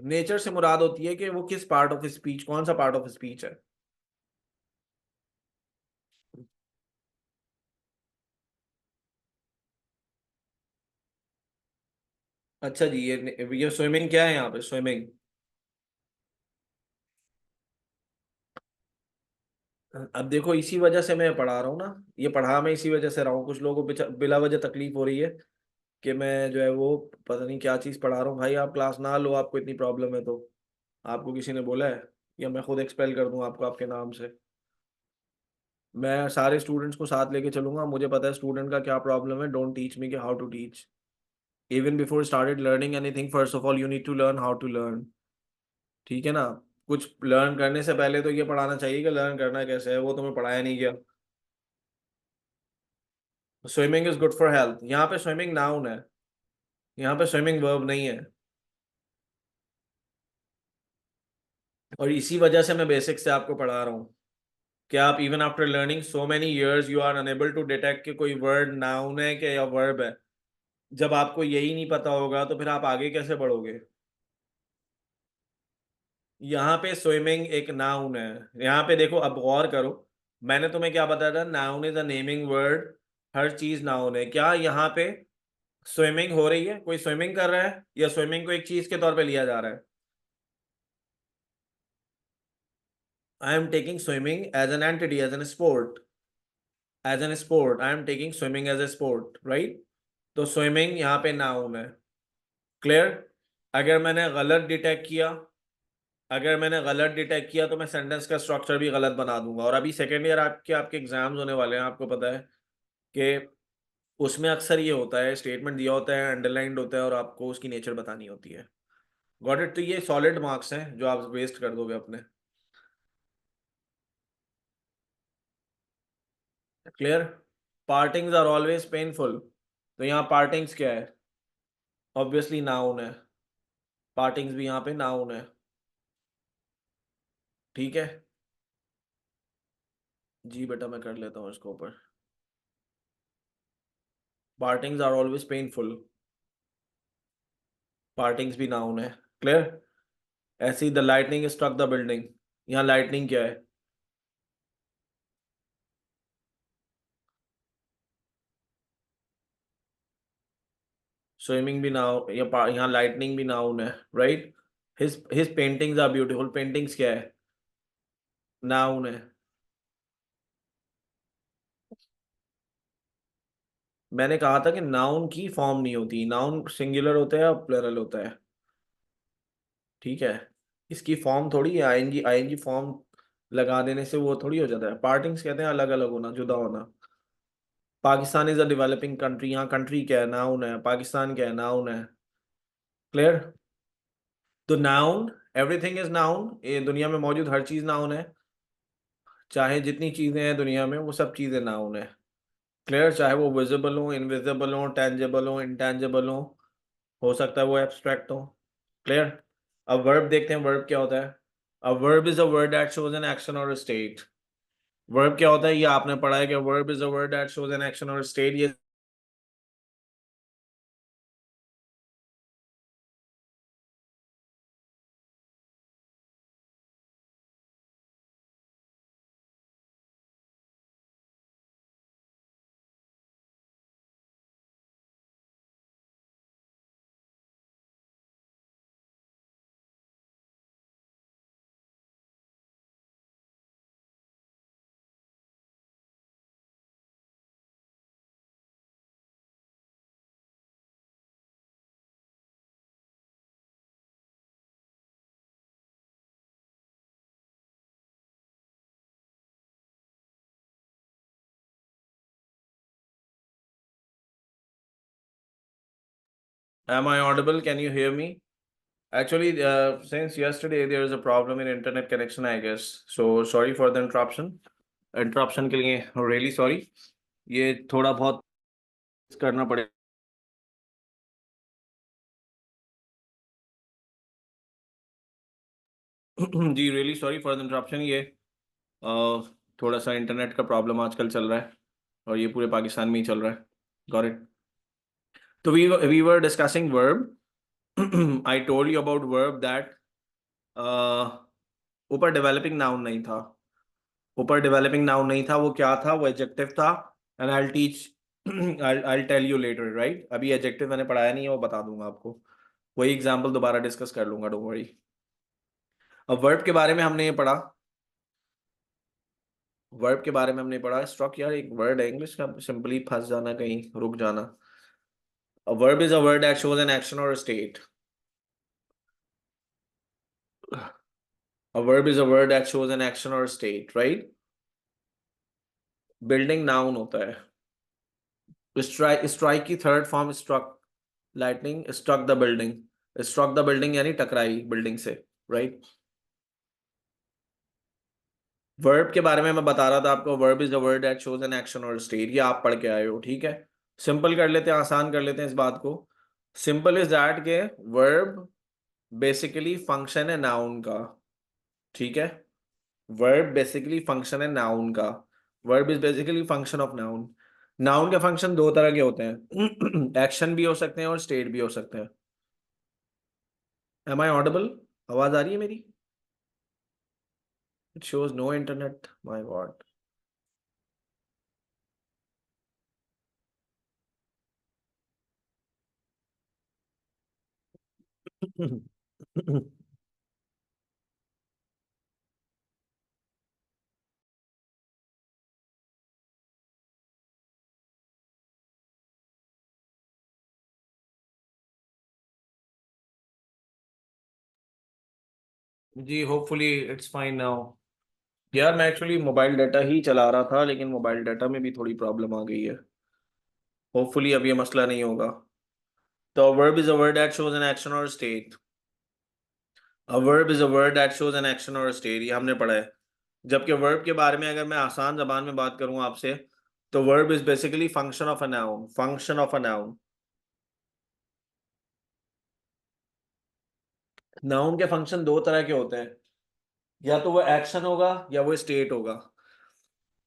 Nature से मुराद होती है कि वो किस पार्ट ऑफ स्पीच, कौन सा पार्ट ऑफ स्पीच है। अच्छा जी, ये स्विमिंग क्या है यहाँ पे? स्विमिंग, अब देखो इसी वजह से मैं पढ़ा रहा हूँ ना, ये पढ़ा मैं इसी वजह से रहा हूँ। कुछ लोगों को बिला वजह तकलीफ हो रही है कि मैं जो है वो पता नहीं क्या चीज़ पढ़ा रहा हूँ। भाई आप क्लास ना लो, आपको इतनी प्रॉब्लम है तो आपको किसी ने बोला है, या मैं खुद एक्सपेल कर दूँ आपको आपके नाम से? मैं सारे स्टूडेंट्स को साथ लेके चलूंगा, मुझे पता है स्टूडेंट का क्या प्रॉब्लम है। डोंट टीच मी कि how to teach. Even before started learning anything, first of all you need to learn how to learn. ठीक है ना? कुछ लर्न करने से पहले तो ये पढ़ाना चाहिए कि लर्न करना कैसे है, वो तुम्हें पढ़ाया नहीं गया। Swimming is good for health, यहाँ पे स्विमिंग नाउन है, यहाँ पे स्विमिंग वर्ब नहीं है। और इसी वजह से मैं बेसिक से आपको पढ़ा रहा हूँ कि आप even after learning so many years you are unable to detect कि कोई वर्ड नाउन है कि या वर्ब है। जब आपको यही नहीं पता होगा तो फिर आप आगे कैसे बढ़ोगे? यहाँ पे स्विमिंग एक नाउन है। यहाँ पे देखो, अब गौर करो, मैंने तुम्हें क्या बताया था? Noun is a naming word. हर चीज नाउन है। क्या यहाँ पे स्विमिंग हो रही है? कोई स्विमिंग कर रहा है या स्विमिंग को एक चीज के तौर पे लिया जा रहा है? I am taking swimming as an entity, as an sport, as an sport. I am taking swimming as a sport, right? तो स्विमिंग यहाँ पे नाउन है। क्लियर? अगर मैंने गलत डिटेक्ट किया, अगर मैंने गलत डिटेक्ट किया तो मैं सेंटेंस का स्ट्रक्चर भी गलत बना दूंगा। और अभी सेकेंड ईयर आपके आपके एग्जाम्स होने वाले हैं, आपको पता है कि उसमें अक्सर ये होता है, स्टेटमेंट दिया होता है, अंडरलाइंड होता है और आपको उसकी नेचर बतानी होती है। Got it? तो ये सॉलिड मार्क्स हैं जो आप वेस्ट कर दोगे अपने। क्लियर? पार्टिंग्स आर ऑलवेज पेनफुल, तो यहाँ पार्टिंग्स क्या है? ऑब्वियसली नाउन है। पार्टिंग्स भी यहाँ पे नाउन है। ठीक है जी बेटा, मैं कर लेता हूँ इसको ऊपर। Partings are always painful, partings भी नाउन है। क्लियर? ऐसी the lightning struck the building, यहाँ लाइटनिंग क्या है? स्विमिंग भी नाउन, यहाँ लाइटनिंग भी नाउन है, right? His paintings are beautiful, paintings क्या है? नाउन है। मैंने कहा था कि नाउन की फॉर्म नहीं होती, नाउन सिंगुलर होता है या प्लरल होता है। ठीक है, इसकी फॉर्म थोड़ी है आएंगी, आएंगी फॉर्म लगा देने से वो थोड़ी हो जाता है। पार्टिंग्स कहते हैं अलग अलग होना, जुदा होना। Pakistan is a developing country, यहाँ कंट्री क्या है? नाउन है। पाकिस्तान क्या है? नाउन है। क्लियर? तो नाउन, एवरीथिंग इज नाउन। ये दुनिया में मौजूद हर चीज नाउन है। चाहे जितनी चीजें हैं दुनिया में वो सब चीजें नाउन है। क्लियर? चाहे वो विजिबल हो, इनविजिबल हो, टेंजिबल हो, इंटेंजिबल हो सकता है वो एब्स्ट्रैक्ट हो। क्लियर? अब वर्ब देखते हैं, वर्ब क्या होता है? अ verb is a word that shows an action और स्टेट। वर्ब क्या होता है? ये आपने पढ़ा है कि verb is a word that shows an action और स्टेट। ये Am I audible? Can you hear me? Actually, since yesterday there is a problem in internet connection, I guess. So sorry for the interruption. Interruption के लिए really sorry. ये थोड़ा बहुत करना पड़ेगा. जी really sorry for the interruption. ये थोड़ा सा इंटरनेट का प्रॉब्लम आजकल चल रहा है और ये पूरे पाकिस्तान में ही चल रहा है. Got it. तो we were discussing verb. I told you about verb that ऊपर डेवलपिंग नाउन नहीं था. ऊपर डेवलपिंग नाउन नहीं था. वो क्या था? वो एडजेक्टिव था. And I teach I tell you later. Right, अभी एडजेक्टिव मैंने पढ़ाया नहीं है, वो बता दूंगा आपको. वही एग्जांपल दोबारा डिस्कस कर लूंगा, डोंट वरी. अब वर्ब के बारे में हमने ये पढ़ा. वर्ब के बारे में हमने पढ़ा. स्ट्रक यार एक वर्ड है इंग्लिश का, सिंपली फंस जाना, कहीं रुक जाना. A verb is a word that shows an action or a state. A verb is a word that shows an action or a state, right? Building noun होता है. स्ट्राइक, स्ट्राइक की third form struck. Lightning struck the building. Struck the building यानी टकराई building से. Right. Verb के बारे में मैं बता रहा था आपको. Verb is the word that shows an action और स्टेट. ये आप पढ़ के आए हो, ठीक है. सिंपल कर लेते हैं, आसान कर लेते हैं इस बात को. सिंपल इज दैट के वर्ब बेसिकली फंक्शन है नाउन का. ठीक है. वर्ब बेसिकली फंक्शन है नाउन का. Verb is basically function of noun. Noun के फंक्शन दो तरह के होते हैं. एक्शन भी हो सकते हैं और स्टेट भी हो सकते हैं. Am I audible? आवाज आ रही है मेरी? It shows no internet, my god. जी होपफुली इट्स फाइन नाउ. यार मैं एक्चुअली मोबाइल डाटा ही चला रहा था, लेकिन मोबाइल डाटा में भी थोड़ी प्रॉब्लम आ गई है. होपफुली अब ये मसला नहीं होगा. तो verb is a word that shows an action और state. A verb is a word that shows an action और स्टेट, ये हमने पढ़ा है. जबकि वर्ब के बारे में अगर मैं आसान जबान में बात करूं आपसे, तो verb is basically function of a noun. Function of a noun. Noun के फंक्शन दो तरह के होते हैं. या तो वो एक्शन होगा या वो स्टेट होगा.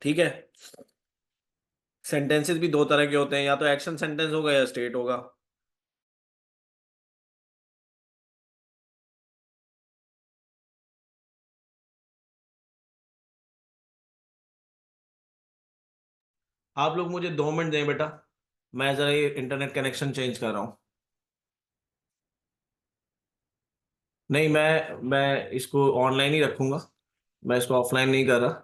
ठीक है. सेंटेंसेस भी दो तरह के होते हैं, या तो एक्शन सेंटेंस होगा या स्टेट होगा. आप लोग मुझे 2 मिनट दें बेटा. मैं जरा ये इंटरनेट कनेक्शन चेंज कर रहा हूँ. नहीं, मैं इसको ऑनलाइन ही रखूंगा. मैं इसको ऑफलाइन नहीं कर रहा.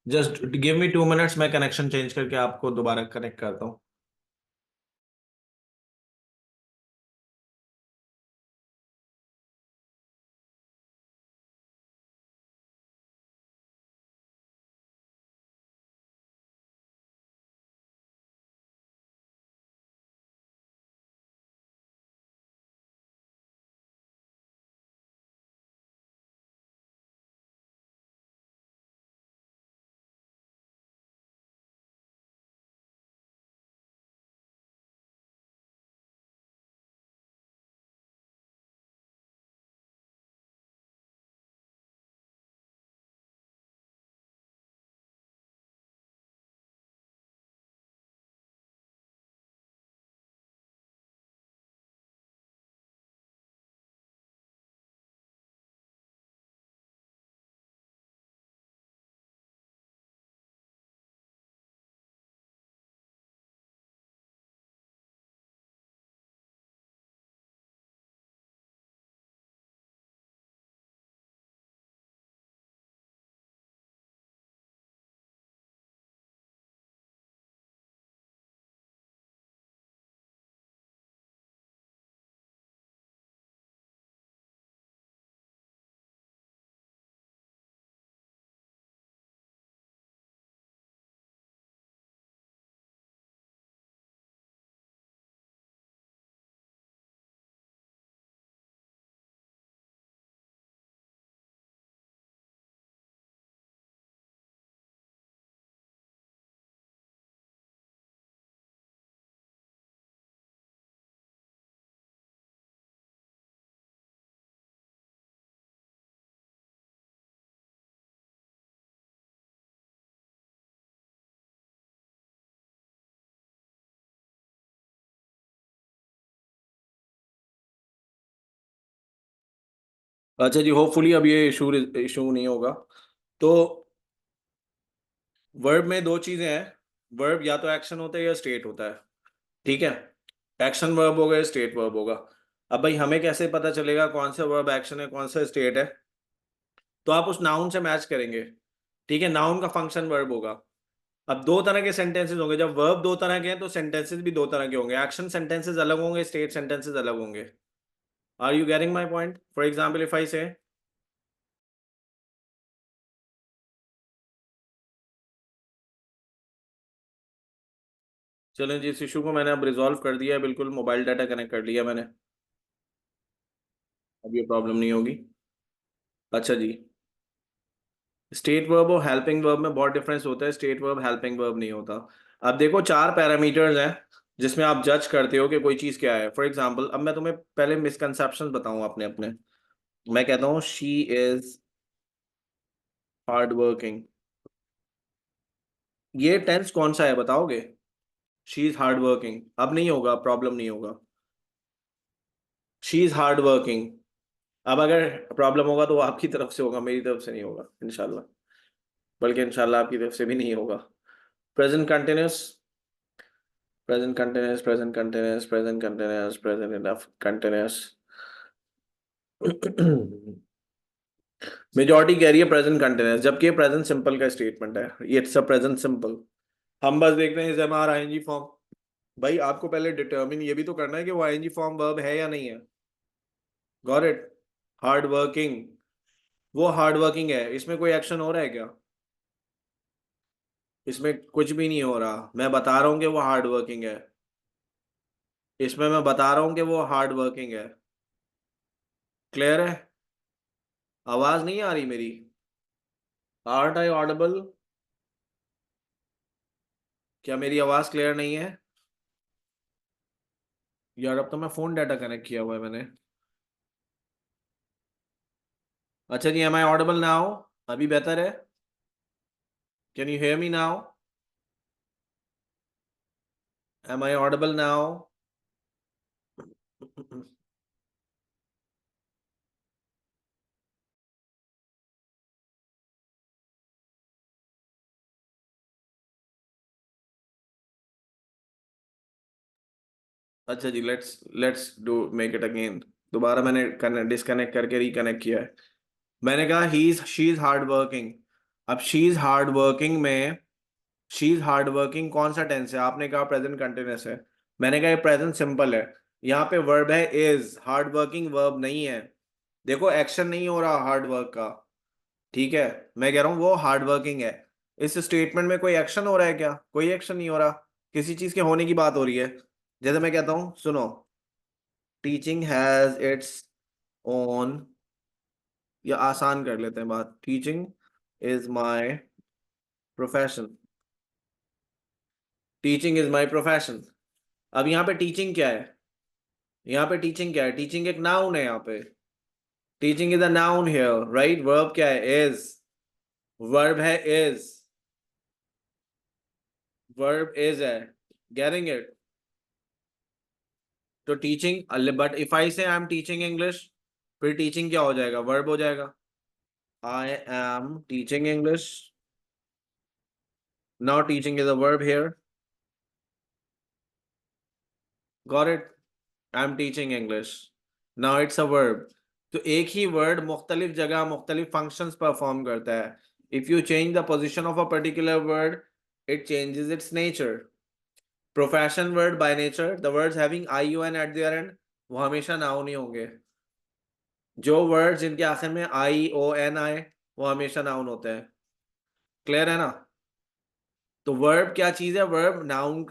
जस्ट गिव मी 2 मिनट्स, मैं कनेक्शन चेंज करके आपको दोबारा कनेक्ट करता हूँ. अच्छा जी, होपफुली अब ये इशू इशू नहीं होगा। तो वर्ब में दो चीजें हैं। वर्ब या तो एक्शन होता है या स्टेट होता है। ठीक है। एक्शन वर्ब होगा या स्टेट वर्ब होगा। अब भाई हमें कैसे पता चलेगा कौन सा वर्ब एक्शन है कौन सा स्टेट है? तो आप उस नाउन से मैच करेंगे। ठीक है, नाउन का फंक्शन वर्ब होगा। अब दो तरह के सेंटेंसेस होंगे, जब वर्ब दो तरह के हैं तो सेंटेंसेस भी दो तरह के होंगे। एक्शन सेंटेंसेस अलग होंगे, स्टेट सेंटेंसेस अलग होंगे। Are you getting my point? For example if I say, चलें जी, इस इशू को मैंने अब रिजॉल्व कर दिया है, बिल्कुल मोबाइल डाटा कनेक्ट कर लिया मैंने। अब ये प्रॉब्लम नहीं होगी। अच्छा जी, स्टेट वर्ब और हेल्पिंग वर्ब में बहुत डिफरेंस होता है, स्टेट वर्ब हेल्पिंग वर्ब नहीं होता। अब देखो, चार पैरामीटर्स हैं जिसमें आप जज करते हो कि कोई चीज़ क्या है। फॉर एग्जाम्पल, अब मैं तुम्हें पहले मिसकंसेप्शन बताऊं अपने अपने। मैं कहता हूँ शी इज हार्ड वर्किंग। ये टेंस कौन सा है बताओगे? She is hard working. अब नहीं होगा, प्रॉब्लम नहीं होगा। She is hard working. अब अगर प्रॉब्लम होगा तो वो आपकी तरफ से होगा, मेरी तरफ से नहीं होगा इंशाल्लाह। बल्कि इंशाल्लाह आपकी तरफ से भी नहीं होगा। Present continuous, present continuous, present continuous, present continuous, present enough continuous. Majority कह रही है प्रेजेंट कंटिन्यूस, जबकि ये प्रेजेंट सिंपल का स्टेटमेंट है। ये इट्स अ प्रेजेंट सिंपल। हम बस देखते हैं is am are ING form. भाई आपको पहले डिटर्मिन ये भी तो करना है कि वो आईएनजी फॉर्म वर्ब है या नहीं है। Got it? हार्ड वर्किंग, वो हार्ड वर्किंग है, इसमें कोई एक्शन हो रहा है क्या? इसमें कुछ भी नहीं हो रहा, मैं बता रहा हूँ कि वो हार्ड वर्किंग है। इसमें मैं बता रहा हूँ कि वो हार्ड वर्किंग है। क्लियर है? आवाज नहीं आ रही मेरी? Art I audible? क्या मेरी आवाज क्लियर नहीं है? यार अब तो मैं फोन डाटा कनेक्ट किया हुआ है मैंने। अच्छा जी, एम आई ऑडिबल नाउ? अभी बेहतर है? Can you hear me now? Am I audible now? अच्छा जी, let's let's do make it again. दोबारा मैंने डिस्कनेक्ट करके रिकनेक्ट किया है। मैंने कहा he is she is hard working. अब शी इज हार्ड वर्किंग में, शी इज हार्ड वर्किंग कौन सा टेंस है? आपने कहा प्रेजेंट कंटिन्यूअस है। मैंने कहा ये प्रेजेंट सिंपल है। यहाँ पे वर्ब है इज, हार्ड वर्किंग वर्ब नहीं है। देखो एक्शन नहीं हो रहा हार्ड वर्क का। ठीक है, मैं कह रहा हूँ वो हार्ड वर्किंग है। इस स्टेटमेंट में कोई एक्शन हो रहा है क्या? कोई एक्शन नहीं हो रहा। किसी चीज के होने की बात हो रही है। जैसे मैं कहता हूँ, सुनो, टीचिंग हैज इट्स ओन, या आसान कर लेते हैं बात, teaching is my profession. Teaching is my profession. अब यहाँ पे टीचिंग क्या है? यहाँ पे टीचिंग क्या है? टीचिंग एक नाउन है यहाँ पे। Teaching is a noun here, right? Verb क्या है? इज। वर्ब है इज। वर्ब इज है। Getting it? तो teaching, but if I say I am teaching English, फिर टीचिंग क्या हो जाएगा? वर्ब हो जाएगा। I am teaching English. Now teaching is a verb here. Got it? I am teaching English. Now it's a verb. तो एक ही word मुख्तलिफ जगह मुख्तलिफ फंक्शंस परफॉर्म करता है। If you change the position of a particular word, it changes its nature. Profession word by nature, the words having I U N at their end, वो हमेशा noun ही होंगे। जो वर्ड जिनके आखिर में आई ओ एन आए, वो हमेशा नाउन होते हैं। क्लियर है ना? तो वर्ब क्या चीज है? वर्ब नाउन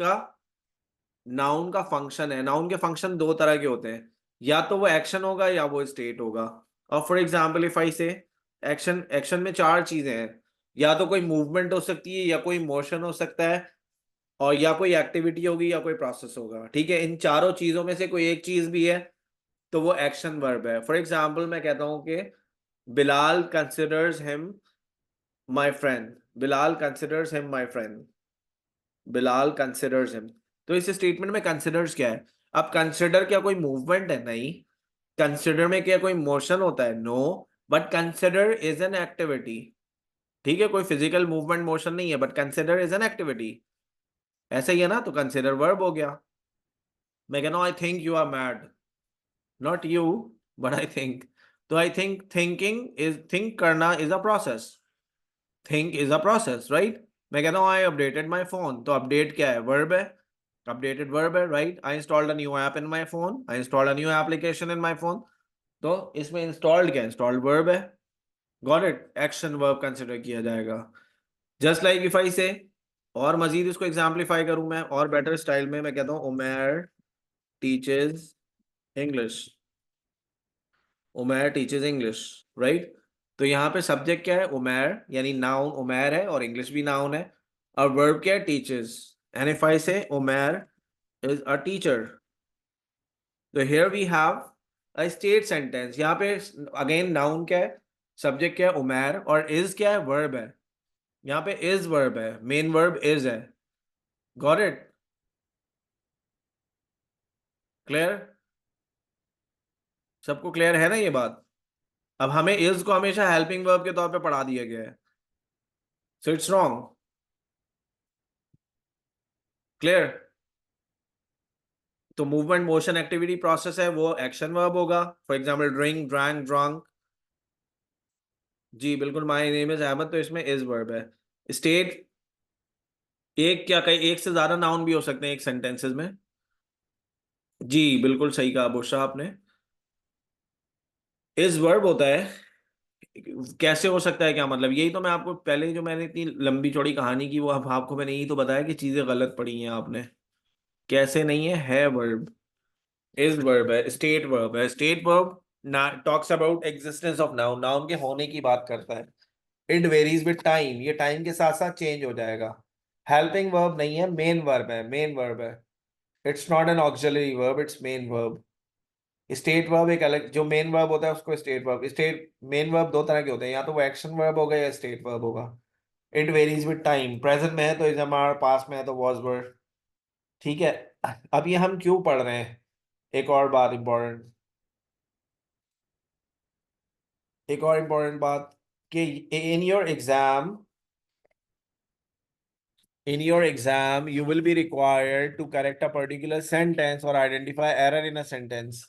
का फंक्शन है। नाउन के फंक्शन दो तरह के होते हैं, या तो वो एक्शन होगा या वो स्टेट होगा। और फॉर एग्जाम्पल इफ आई से, एक्शन, एक्शन में चार चीजें हैं। या तो कोई मूवमेंट हो सकती है, या कोई मोशन हो सकता है, और या कोई एक्टिविटी होगी, या कोई प्रोसेस होगा। ठीक है, इन चारों चीजों में से कोई एक चीज भी है तो वो एक्शन वर्ब है। फॉर एग्जाम्पल मैं कहता हूं कि Bilal considers him my friend. Bilal considers him my friend. Bilal considers him. तो इस स्टेटमेंट में कंसिडर्स क्या है? अब कंसिडर क्या कोई मूवमेंट है? नहीं। कंसिडर में क्या कोई मोशन होता है? No, but consider is an activity. ठीक है, कोई फिजिकल मूवमेंट मोशन नहीं है, but consider is an activity. ऐसा ही है ना, तो कंसिडर वर्ब हो गया। मैं कह रहा हूं I think you are mad, not you, but I think. तो I think, thinking is, think करना is a process. Think is a process, right. मैं कहता हूँ आई अपडेटेड माई फोन, तो अपडेट क्या है? वर्ब है। अपडेटेड वर्ब है, right. I installed a new app in my phone, I installed a new application in my phone. तो इसमें इंस्टॉल्ड क्या है? इंस्टॉल्ड वर्ब है। Got it, action verb consider किया जाएगा। जस्ट लाइक इफ आई से, और मजीद इसको एग्जाम्पलीफाई करूं मैं और बेटर स्टाइल में, मैं कहता हूँ उमेर टीचेस इंग्लिश। उमेर टीचेस इंग्लिश, राइट। तो यहाँ पे सब्जेक्ट क्या है? उमेर, यानी नाउन उमेर है और इंग्लिश भी नाउन है। और वर्ब क्या है? Teaches. And if I say Umer is a teacher, तो here we have a state sentence. यहाँ पे अगेन नाउन क्या है? सब्जेक्ट क्या है? उमेर, और इज क्या है? वर्ब है। यहाँ पे इज वर्ब है, मेन वर्ब इज है। Got it? क्लियर? सबको क्लियर है ना ये बात? अब हमें इज को हमेशा हेल्पिंग वर्ब के तौर पे पढ़ा दिया गया है, सो इट्स रॉन्ग। क्लियर? तो मूवमेंट मोशन एक्टिविटी प्रोसेस है, वो एक्शन वर्ब होगा। For example drink, drank, drunk. जी बिल्कुल, माय नेम इज अहमद, तो इसमें इज वर्ब है। स्टेट, एक क्या, कई एक से ज्यादा नाउन भी हो सकते हैं एक सेंटेंसेस में। जी बिल्कुल सही कहा बुशरा आपने। इज वर्ब होता है। कैसे हो सकता है, क्या मतलब? यही तो मैं आपको पहले, जो मैंने इतनी लंबी चौड़ी कहानी की, वो अब आपको मैंने यही तो बताया कि चीजें गलत पढ़ी हैं आपने। कैसे नहीं है वर्ब। इज वर्ब है, स्टेट वर्ब है। State verb talks about existence of noun, noun के होने की बात करता है। इट वेरीज विद टाइम, ये टाइम के साथ साथ चेंज हो जाएगा। हेल्पिंग वर्ब नहीं है, मेन वर्ब है, मेन वर्ब है। It's not an auxiliary verb, it's main verb. State verb एक अलग, जो मेन वर्ब होता है उसको state verb, state main verb दो तरह के होते हैं, या तो वो एक्शन वर्ब होगा या स्टेट वर्ब होगा। It varies with time, present में है तो इज हमारा, पास में है तो वॉज वर्ब। ठीक है। अब ये हम क्यों पढ़ रहे हैं? एक और बात इंपॉर्टेंट, एक और इम्पोर्टेंट बात, कि इन your exam, in your exam you will be required to correct a particular sentence or identify error in a sentence.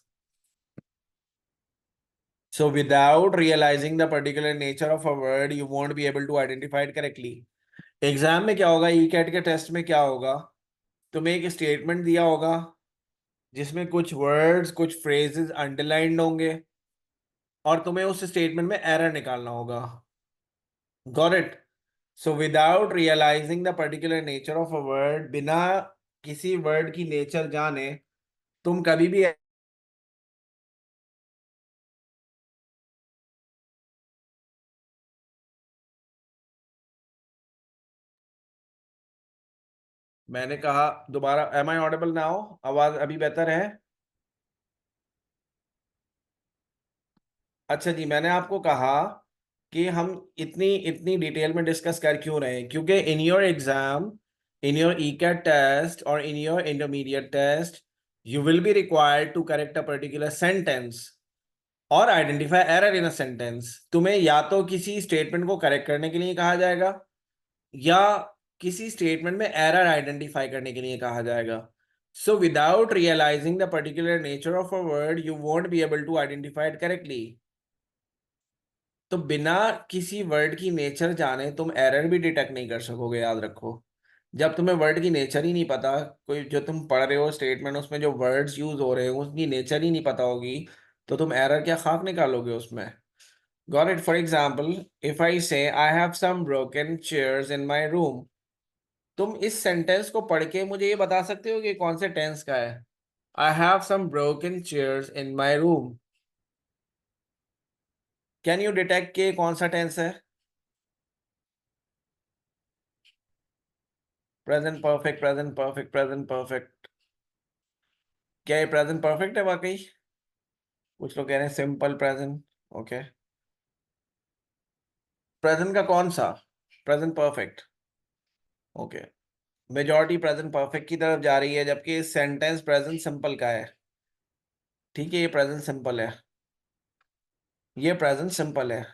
So without realizing the particular nature of a word you won't be able to identify it correctly. Exam में क्या होगा, ई cat के test में क्या होगा, तुम्हें एक statement दिया होगा जिसमें कुछ वर्ड्स, कुछ फ्रेजेस अंडरलाइंड होंगे, और तुम्हें उस स्टेटमेंट में एरर निकालना होगा। Got it? So without realizing the particular nature of a word, बिना किसी वर्ड की नेचर जाने तुम कभी भी, मैंने कहा दोबारा, एम आई ऑडिबल नाउ? आवाज अभी बेहतर है? अच्छा जी, मैंने आपको कहा कि हम इतनी इतनी डिटेल में डिस्कस कर क्यों रहे हैं, क्योंकि in your exam, in your E CAT test और in your intermediate test, you will be required to correct a particular sentence और identify error in a sentence. तुम्हें या तो किसी स्टेटमेंट को करेक्ट करने के लिए कहा जाएगा, या किसी स्टेटमेंट में एरर आइडेंटिफाई करने के लिए कहा जाएगा। So without realizing the particular nature of a word you won't be able to identify it correctly. तो बिना किसी वर्ड की नेचर जाने तुम एरर भी डिटेक्ट नहीं कर सकोगे, याद रखो। जब तुम्हें वर्ड की नेचर ही नहीं पता, कोई जो तुम पढ़ रहे हो स्टेटमेंट, उसमें जो वर्ड्स यूज हो रहे हो उसकी नेचर ही नहीं पता होगी, तो तुम एरर क्या खाक निकालोगे उसमें? Got it? For example, if I say I have some broken chairs in my room, तुम इस सेंटेंस को पढ़ के मुझे ये बता सकते हो कि कौन से टेंस का है? I have some broken chairs in my room, can you detect के कौन सा टेंस है? Present perfect, present perfect, present perfect. क्या ये प्रेजेंट परफेक्ट है वाकई? कुछ लोग कह रहे हैं सिंपल प्रेजेंट। ओके, प्रेजेंट का कौन सा? Present perfect. Okay, majority present perfect की तरफ जा रही है, जबकि सेंटेंस प्रेजेंट सिंपल का है। ठीक है, ये प्रेजेंट सिंपल है, ये प्रेजेंट सिंपल है।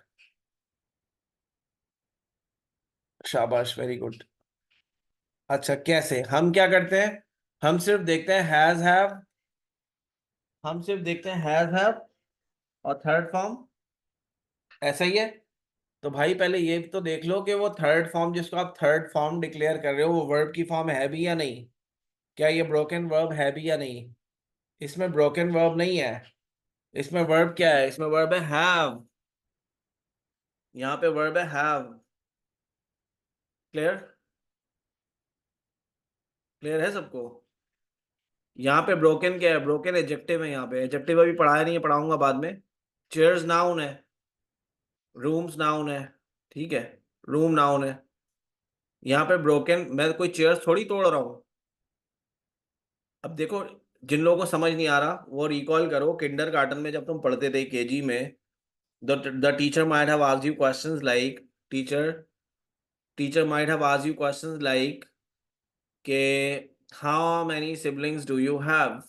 शाबाश, वेरी गुड। अच्छा, कैसे हम क्या करते हैं? हम सिर्फ देखते हैं हैज हैव, हम सिर्फ देखते हैं हैज हैव और थर्ड फॉर्म, ऐसा ही है। तो भाई पहले ये तो देख लो कि वो थर्ड फॉर्म, जिसको आप थर्ड फॉर्म डिक्लेयर कर रहे हो, वो वर्ब की फॉर्म है भी या नहीं। क्या ये ब्रोकन वर्ब है भी या नहीं? इसमें ब्रोकन वर्ब नहीं है। इसमें वर्ब क्या है? इसमें वर्ब है हैव। यहाँ पे वर्ब है हैव। क्लियर? क्लियर है सबको? यहाँ पे ब्रोकन क्या है? ब्रोकन एडजेक्टिव है। यहाँ पे एडजेक्टिव अभी पढ़ाया नहीं है, पढ़ाऊंगा बाद में। चेयर्स नाउन है, रूम्स नाउन है, ठीक है, रूम नाउन है। यहाँ पे ब्रोकन, मैं कोई चेयर्स थोड़ी तोड़ रहा हूँ। अब देखो, जिन लोगों को समझ नहीं आ रहा वो रिकॉल करो, किंडर गार्टन में जब तुम पढ़ते थे, केजी में, the teacher might have asked you questions like, teacher teacher might have asked you questions like के how many siblings do you have?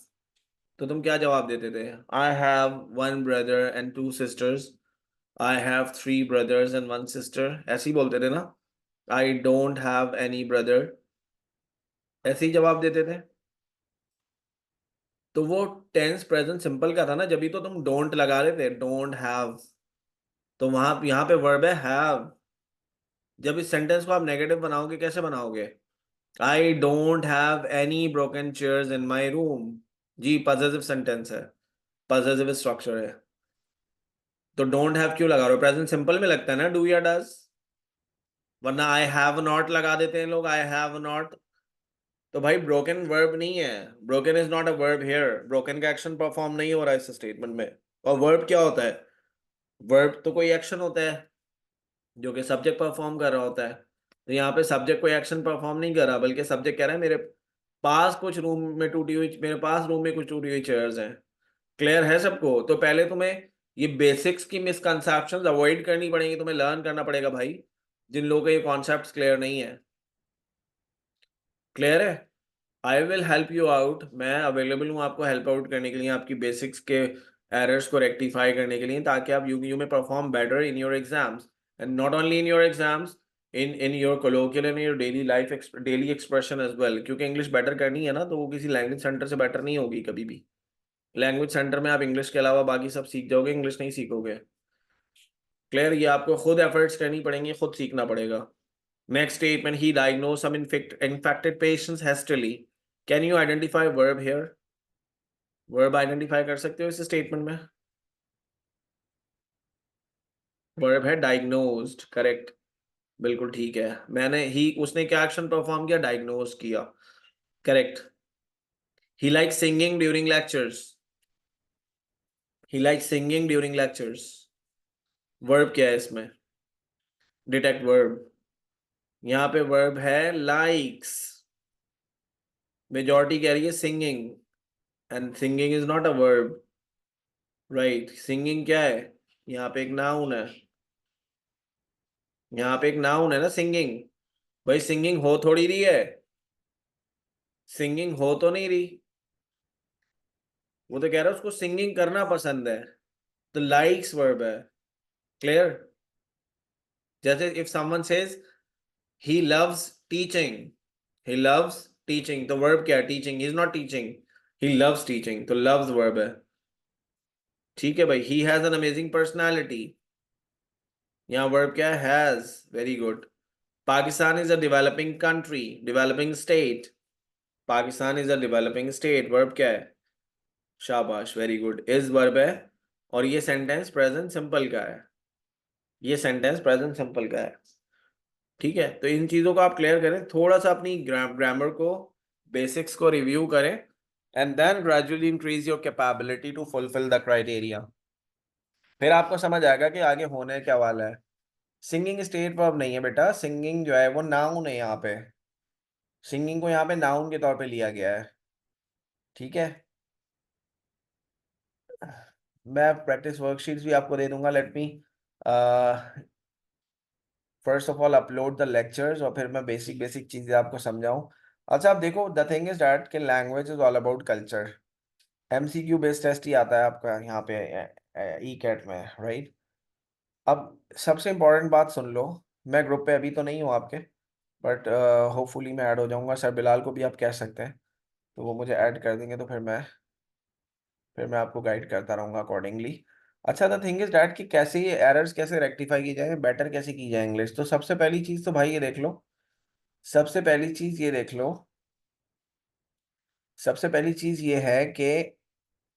तो तुम क्या जवाब देते थे? I have one brother and two sisters, I have three brothers and one sister, ऐसे ही बोलते थे ना। I don't have any brother, ऐसे ही जवाब देते थे। तो वो टेंस प्रेजेंट सिंपल का था ना, जब भी तो तुम डोंट लगा रहे थे, डोंट हैव। तो वहां यहाँ पे वर्ब है हैव। जब इस सेंटेंस को आप नेगेटिव बनाओगे, कैसे बनाओगे? I don't have any broken chairs in my room. जी, पॉजिटिव सेंटेंस है, पॉजिटिव स्ट्रक्चर है। तो डोंट हैव क्यों लगा रहे हो? प्रेजेंट सिंपल में लगता है ना डू या डज, वरना आई हैव नॉट लगा देते हैं लोग, आई हैव नॉट। तो भाई ब्रोकन वर्ब नहीं है, broken is not a verb here, broken का एक्शन परफॉर्म नहीं हो रहा है इस स्टेटमेंट में। और वर्ब क्या होता है? वर्ब तो कोई एक्शन होता है जो कि सब्जेक्ट परफॉर्म कर रहा होता है। तो यहाँ पे सब्जेक्ट कोई एक्शन परफॉर्म नहीं कर रहा, बल्कि सब्जेक्ट कह रहा है मेरे पास कुछ रूम में टूटी हुई, मेरे पास रूम में कुछ टूटी हुई चेयर्स हैं। क्लियर है सबको? तो पहले तुम्हें ये बेसिक्स की मिसकंसेप्शंस अवॉइड करनी पड़ेंगी, तुम्हें लर्न करना पड़ेगा भाई, जिन लोगों के ये कॉन्सेप्ट्स क्लियर नहीं है। क्लियर है? I will help you out, मैं अवेलेबल हूँ आपको हेल्प आउट करने के लिए, आपकी बेसिक्स के एरर्स को रेक्टिफाई करने के लिए, ताकि आप यू में perform better in your exams, and not only in your exams, in your colloquial and your daily life, daily expression as well. क्योंकि इंग्लिश बेटर करनी है ना, तो वो किसी लैंग्वेज सेंटर से बेटर नहीं होगी कभी भी। लैंग्वेज सेंटर में आप इंग्लिश के अलावा बाकी सब सीख जाओगे, इंग्लिश नहीं सीखोगे। क्लियर? ये आपको खुद एफर्ट्स करनी पड़ेंगी, खुद सीखना पड़ेगा। Next statement, he diagnosed some infected patients hastily. Can you identify verb here? Verb identify कर सकते हो इस statement में? Verb है diagnosed, correct, बिल्कुल ठीक है। मैंने ही, उसने क्या एक्शन परफॉर्म किया? डायग्नोज किया, correct. He likes singing during lectures. He likes singing during lectures. Verb क्या है इसमें? Detect verb. यहाँ पे वर्ब है likes, मेजॉरिटी कह रही है singing, and singing is not a verb, right? Singing क्या है? यहाँ पे एक नाउन है, यहाँ पे एक नाउन है ना सिंगिंग। भाई सिंगिंग हो थोड़ी रही है, सिंगिंग हो तो नहीं रही। वो तो कह रहा है उसको सिंगिंग करना पसंद है, तो लाइक्स वर्ब है। क्लियर? जैसे if someone says he loves teaching, he loves teaching, तो वर्ब क्या है? Teaching. He is not teaching, he loves teaching, तो लव्स वर्ब है। ठीक है भाई। He has an amazing personality, यहाँ वर्ब क्या है? Has. Very good. Pakistan is a developing country, developing state. Pakistan is a developing state, verb क्या है? शाबाश, वेरी गुड, इज वर्ब है। और ये सेंटेंस प्रेजेंट सिंपल का है, ये सेंटेंस प्रेजेंट सिंपल का है। ठीक है, तो इन चीजों को आप क्लियर करें, थोड़ा सा अपनी ग्रामर को, बेसिक्स को रिव्यू करें, and then gradually increase your capability to fulfil the criteria. फिर आपको समझ आएगा कि आगे होने क्या वाला है। सिंगिंग स्टेट वर्ब नहीं है बेटा, सिंगिंग जो है वो नाउन है यहाँ पे। सिंगिंग को यहाँ पे नाउन के तौर पे लिया गया है। ठीक है, मैं प्रैक्टिस वर्कशीट्स भी आपको दे दूंगा। Let me first of all upload the lectures, और फिर मैं बेसिक बेसिक चीजें आपको समझाऊं। अच्छा, आप देखो, द थिंग इज दैट कि language is all about culture. MCQ based test ही आता है आपका यहाँ पे ई कैट में, राइट। अब सबसे इम्पोर्टेंट बात सुन लो, मैं ग्रुप पे अभी तो नहीं हूँ आपके, बट होपफुली मैं ऐड हो जाऊंगा। सर बिलाल को भी आप कह सकते हैं, तो वो मुझे ऐड कर देंगे, तो फिर मैं आपको गाइड करता रहूंगा अकॉर्डिंगली। अच्छा, द थिंग इज डैट कि कैसे ये एरर्स कैसे रेक्टिफाई की जाए, बेटर कैसे की जाए इंग्लिश। तो सबसे पहली चीज़ तो भाई ये देख लो, सबसे पहली चीज़ ये देख लो, सबसे पहली चीज़ ये है कि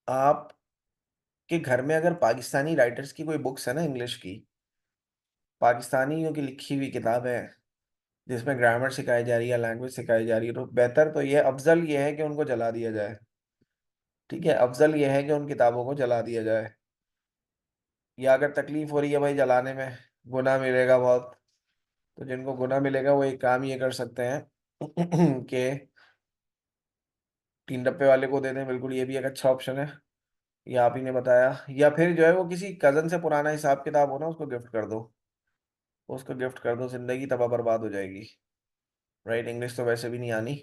आपके घर में अगर पाकिस्तानी राइटर्स की कोई बुक्स है ना इंग्लिश की, पाकिस्तानियों की लिखी हुई किताब है जिसमें ग्रामर सिखाई जा रही है, लैंग्वेज सिखाई जा रही है, तो बेहतर तो ये अफजल ये है कि उनको जला दिया जाए। ठीक है, अफजल ये है कि उन किताबों को जला दिया जाए। या अगर तकलीफ हो रही है भाई जलाने में, गुनाह मिलेगा बहुत, तो जिनको गुनाह मिलेगा वो एक काम ये कर सकते हैं कि तीन डब्बे वाले को दे दें, बिल्कुल ये भी एक अच्छा ऑप्शन है, ये आप ही ने बताया। या फिर जो है वो किसी कजन से पुराना हिसाब किताब हो ना, उसको गिफ्ट कर दो, उसको गिफ्ट कर दो, जिंदगी तबाह बर्बाद हो जाएगी, राइट। इंग्लिश तो वैसे भी नहीं आनी,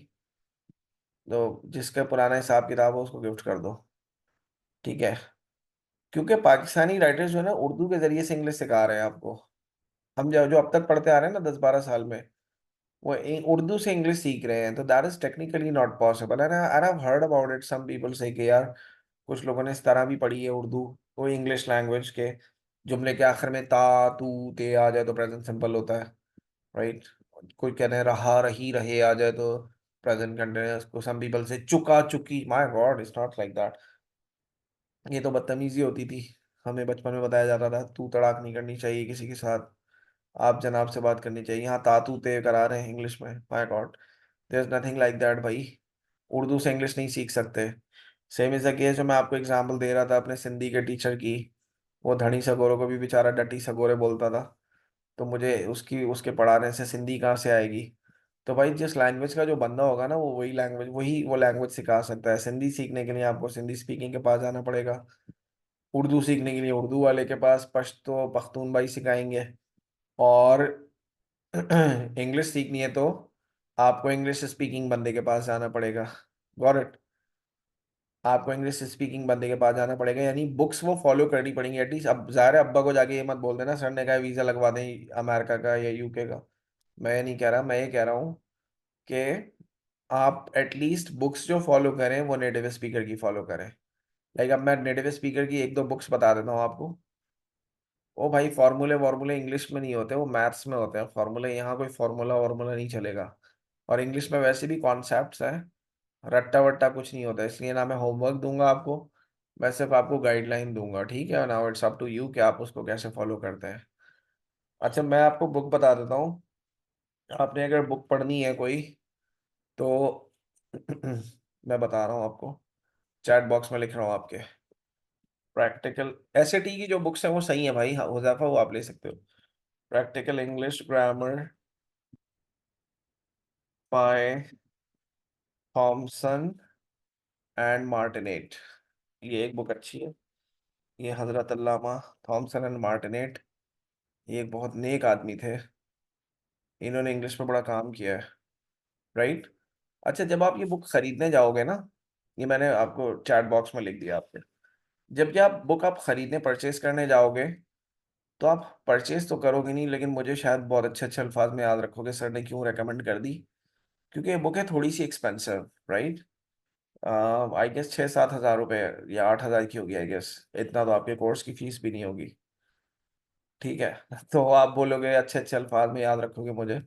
तो जिसका पुराना हिसाब किताब हो उसको गिफ्ट कर दो, ठीक है। क्योंकि पाकिस्तानी राइटर्स जो है ना उर्दू के जरिए से इंग्लिश सिखा रहे हैं आपको। हम जो जो अब तक पढ़ते आ रहे हैं ना 10-12 साल में, वो उर्दू से इंग्लिश सीख रहे हैं, तो that is technically not possible. And I have heard about it, some people से कि यार कुछ लोगों ने इस तरह भी पढ़ी है उर्दू, वो इंग्लिश लैंग्वेज के जुमले के आखिर में ता तू ते आ जाए तो प्रेजेंट सिंपल होता है, राइट। कोई कहते हैं रहा रही रहे आ जाए तो प्रेजेंट कंटिन्यूअस को, सम पीपल से चुका चुकी, my God it's not like that. ये तो बदतमीजी होती थी, हमें बचपन में बताया जाता था तू तड़ाक नहीं करनी चाहिए किसी के साथ, आप जनाब से बात करनी चाहिए। यहाँ तातू ते करा रहे हैं इंग्लिश में, my god, there is nothing like that भाई। उर्दू से इंग्लिश नहीं सीख सकते। सेम इज द केस जो मैं आपको एग्जांपल दे रहा था अपने सिंधी के टीचर की, वो धनी सगोरे को भी बेचारा डटी सगोरे बोलता था, तो मुझे उसकी उसके पढ़ाने से सिंधी कहाँ से आएगी। तो भाई जिस लैंग्वेज का जो बंदा होगा ना, वो वही लैंग्वेज, वही वो लैंग्वेज सिखा सकता है। सिंधी सीखने के लिए आपको सिंधी स्पीकिंग के पास जाना पड़ेगा, उर्दू सीखने के लिए उर्दू वाले के पास पश्तो पख्तून भाई सिखाएंगे, और इंग्लिश सीखनी है तो आपको इंग्लिश स्पीकिंग बंदे के पास जाना पड़ेगा। Got it. आपको इंग्लिश स्पीकिंग बंदे के पास जाना पड़ेगा, यानी बुक्स वो फॉलो करनी पड़ेंगी एटलीस्ट। अब ज़ाहिर है अब्बा को जाके ये मत बोल देना सर ने कहा वीज़ा लगवा दें अमेरिका का या यूके का, मैं ये नहीं कह रहा, मैं ये कह रहा हूँ कि आप एटलीस्ट बुक्स जो फॉलो करें वो नेटिव स्पीकर की फॉलो करें। लाइक अब मैं नेटिव स्पीकर की एक दो बुक्स बता देता हूँ आपको। ओ भाई, फार्मूले वार्मूले इंग्लिश में नहीं होते, वो मैथ्स में होते हैं फार्मूले, यहाँ कोई फार्मूला वार्मूला नहीं चलेगा। और इंग्लिश में वैसे भी कॉन्सेप्ट्स हैं, रट्टा वट्टा कुछ नहीं होता, इसलिए ना मैं होमवर्क दूंगा आपको, मैं सिर्फ आपको गाइडलाइन दूंगा, ठीक है। Now it's up to you कि आप उसको कैसे फॉलो करते हैं। अच्छा, मैं आपको बुक बता देता हूँ, आपने अगर बुक पढ़नी है कोई तो मैं बता रहा हूँ आपको, चैट बॉक्स में लिख रहा हूँ आपके। प्रैक्टिकल एसएटी की जो बुक्स हैं वो सही है भाई, हाँ, हुज़ैफा वो आप ले सकते हो। Practical English grammar by Thomson and Martinet, ये एक बुक अच्छी है। ये हजरत अल्लामा थॉमसन एंड मार्टिनेट, ये एक बहुत नेक आदमी थे, इन्होंने इंग्लिश में बड़ा काम किया है, राइट। अच्छा, जब आप ये बुक खरीदने जाओगे ना, ये मैंने आपको चैट बॉक्स में लिख दिया आपने, जब ये आप बुक आप खरीदने परचेज करने जाओगे, तो आप परचेज तो करोगे नहीं, लेकिन मुझे शायद बहुत अच्छे अच्छे अल्फाज में याद रखोगे सर ने क्यों रेकमेंड कर दी। क्योंकि ये बुक है थोड़ी सी एक्सपेंसिव, राइट। आई गेस 6-7 हज़ार रुपये या 8 हज़ार की होगी आई गेस, इतना तो आपके कोर्स की फीस भी नहीं होगी, ठीक है। तो आप बोलोगे अच्छे अच्छे अल्फाज में याद रखोगे मुझे,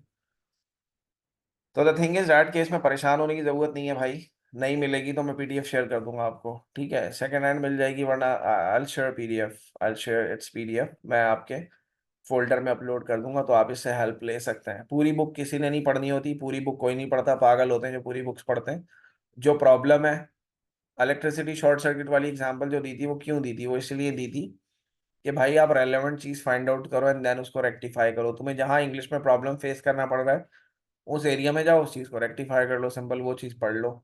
तो the thing is that case में परेशान होने की जरूरत नहीं है भाई। नहीं मिलेगी तो मैं पीडीएफ शेयर कर दूंगा आपको, ठीक है, सेकंड हैंड मिल जाएगी, वरना I share PDF, I share its PDF, मैं आपके फोल्डर में अपलोड कर दूंगा, तो आप इससे हेल्प ले सकते हैं। पूरी बुक किसी ने नहीं पढ़नी होती, पूरी बुक कोई नहीं पढ़ता, पागल होते हैं जो पूरी बुक्स पढ़ते हैं। जो प्रॉब्लम है, इलेक्ट्रिसिटी शॉर्ट सर्किट वाली एग्जांपल जो दी थी वो क्यों दी थी, वो इसलिए दी थी कि भाई आप रेलेवेंट चीज फाइंड आउट करो एंड देन उसको रेक्टिफाई करो। तुम्हें जहां इंग्लिश में प्रॉब्लम फेस करना पड़ रहा है उस एरिया में जाओ, उस चीज को रेक्टिफाई कर लो, सिंपल वो चीज पढ़ लो।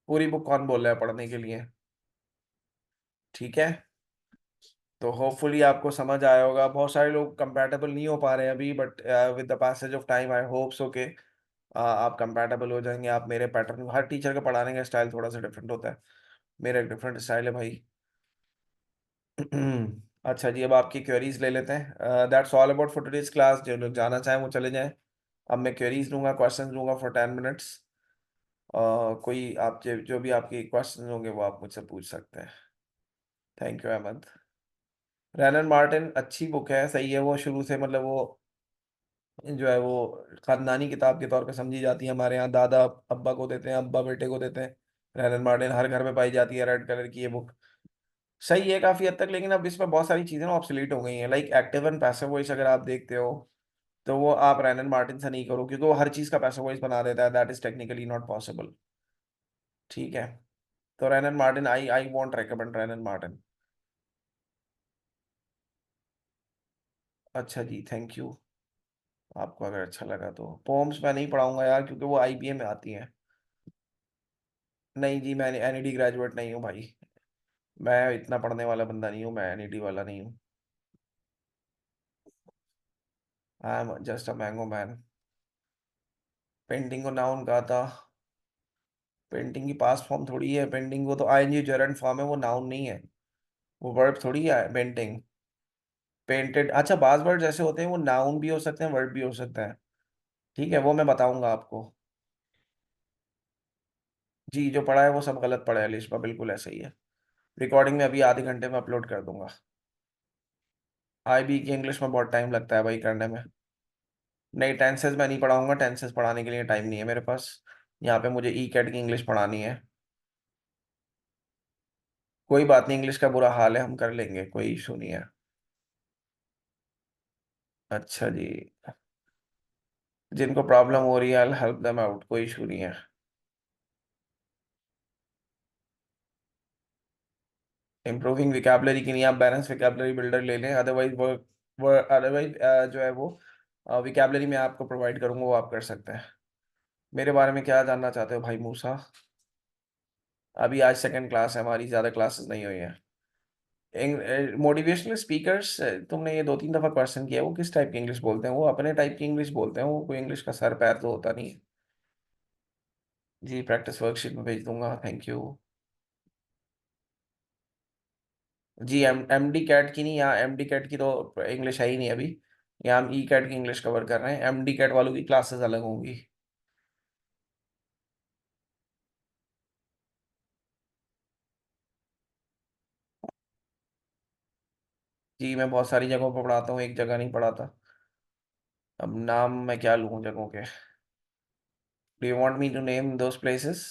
पूरी बुक कौन बोल रहा है पढ़ने के लिए, ठीक है। तो होपफुली आपको समझ आया होगा। बहुत सारे लोग कंपैटिबल नहीं हो पा रहे हैं अभी, but with the passage of time I hope so के आप कंपैटिबल हो जाएंगे। आप मेरे पैटर्न, हर टीचर का पढ़ाने का स्टाइल थोड़ा सा डिफरेंट होता है, मेरा एक डिफरेंट स्टाइल है भाई। अच्छा जी, अब आपकी क्वेरीज ले लेते हैं। That's all about for today's class. जो लोग जाना चाहें वो चले जाएं। अब मैं क्वेरीज लूंगा, क्वेश्चन लूंगा फॉर 10 मिनट्स। कोई आप जो भी आपके क्वेश्चन होंगे वो आप मुझसे पूछ सकते हैं। Thank you Ahmed. Wren and Martin अच्छी बुक है, सही है। वो शुरू से मतलब वो जो है वो खानदानी किताब के तौर पे समझी जाती है। हमारे यहाँ दादा अब्बा को देते हैं, अब्बा बेटे को देते हैं। रैनन मार्टिन हर घर में पाई जाती है, रेड कलर की ये बुक। सही है काफी हद तक, लेकिन अब इसमें बहुत सारी चीजें ना ऑब्सोलीट हो गई हैं। Like active and passive voice अगर आप देखते हो तो वो आप रैनन मार्टिन से नहीं करो, क्योंकि वो हर चीज का पैसिव वॉइस बना देता है। That is technically not possible. ठीक है। तो Rhiannon Martin, I I want recommend Rhiannon Martin. अच्छा जी, थैंक यू। आपको अगर अच्छा लगा तो पोम्स मैं नहीं पढ़ाऊंगा यार, क्योंकि वो आईबीए में आती हैं। नहीं जी, मैं एनईडी ग्रेजुएट नहीं हूँ भाई। मैं इतना पढ़ने वाला बंदा नहीं हूँ, मैं एनईडी वाला नहीं हूँ। I am just a mango man. Painting को नाउन कहा था। पेंटिंग की पास्ट फॉर्म थोड़ी है पेंटिंग, वो तो आईएनजी जेरंड फॉर्म है, वो नाउन नहीं है। वो वर्ब थोड़ी है पेंटिंग। पेंटेड, अच्छा बाज वर्ड जैसे होते हैं वो नाउन भी हो सकते हैं, वर्ब भी हो सकते हैं। ठीक है, वो मैं बताऊंगा आपको। जी, जो पढ़ा है वो सब गलत पढ़ा है लिस्ट में, बिल्कुल ऐसा ही है। रिकॉर्डिंग में अभी आधे घंटे में अपलोड कर दूंगा। आईबी की इंग्लिश में बहुत टाइम लगता है भाई करने में। नहीं, टेंसेज मैं नहीं पढ़ाऊंगा, टेंसेज पढ़ाने के लिए टाइम नहीं है मेरे पास। यहाँ पे मुझे ई कैट की इंग्लिश पढ़ानी है। कोई बात नहीं, इंग्लिश का बुरा हाल है, हम कर लेंगे, कोई इशू नहीं है। अच्छा जी। जिनको प्रॉब्लम हो रही है आई हेल्प देम आउट, कोई इशू नहीं है। इम्प्रूविंग विकैबुलरी की नहीं, आप बैलेंस विकैबुलरी बिल्डर ले लें। अदरवाइज वो अदरवाइज जो है वो विकैबुलरी में आपको प्रोवाइड करूंगा, वो आप कर सकते हैं। मेरे बारे में क्या जानना चाहते हो भाई मूसा? अभी आज सेकंड क्लास है हमारी, ज़्यादा क्लासेस नहीं हुई हैं। मोटिवेशनल स्पीकर्स, तुमने ये 2-3 दफ़ा क्वेश्चन किया, वो किस टाइप की इंग्लिश बोलते हैं? वो अपने टाइप की इंग्लिश बोलते हैं, वो कोई इंग्लिश का सर पैर तो होता नहीं है। जी, प्रैक्टिस वर्कशीट में भेज दूंगा, थैंक यू। जी, एम डी कैट की नहीं, यहाँ एम डी कैट की तो इंग्लिश है ही नहीं अभी। यहाँ हम ई कैट की इंग्लिश कवर कर रहे हैं, एम डी कैट वालों की क्लासेस अलग होंगी। जी, मैं बहुत सारी जगहों पर पढ़ाता हूँ, एक जगह नहीं पढ़ाता। अब नाम मैं क्या लूँ जगहों के? Do you want me to name those places?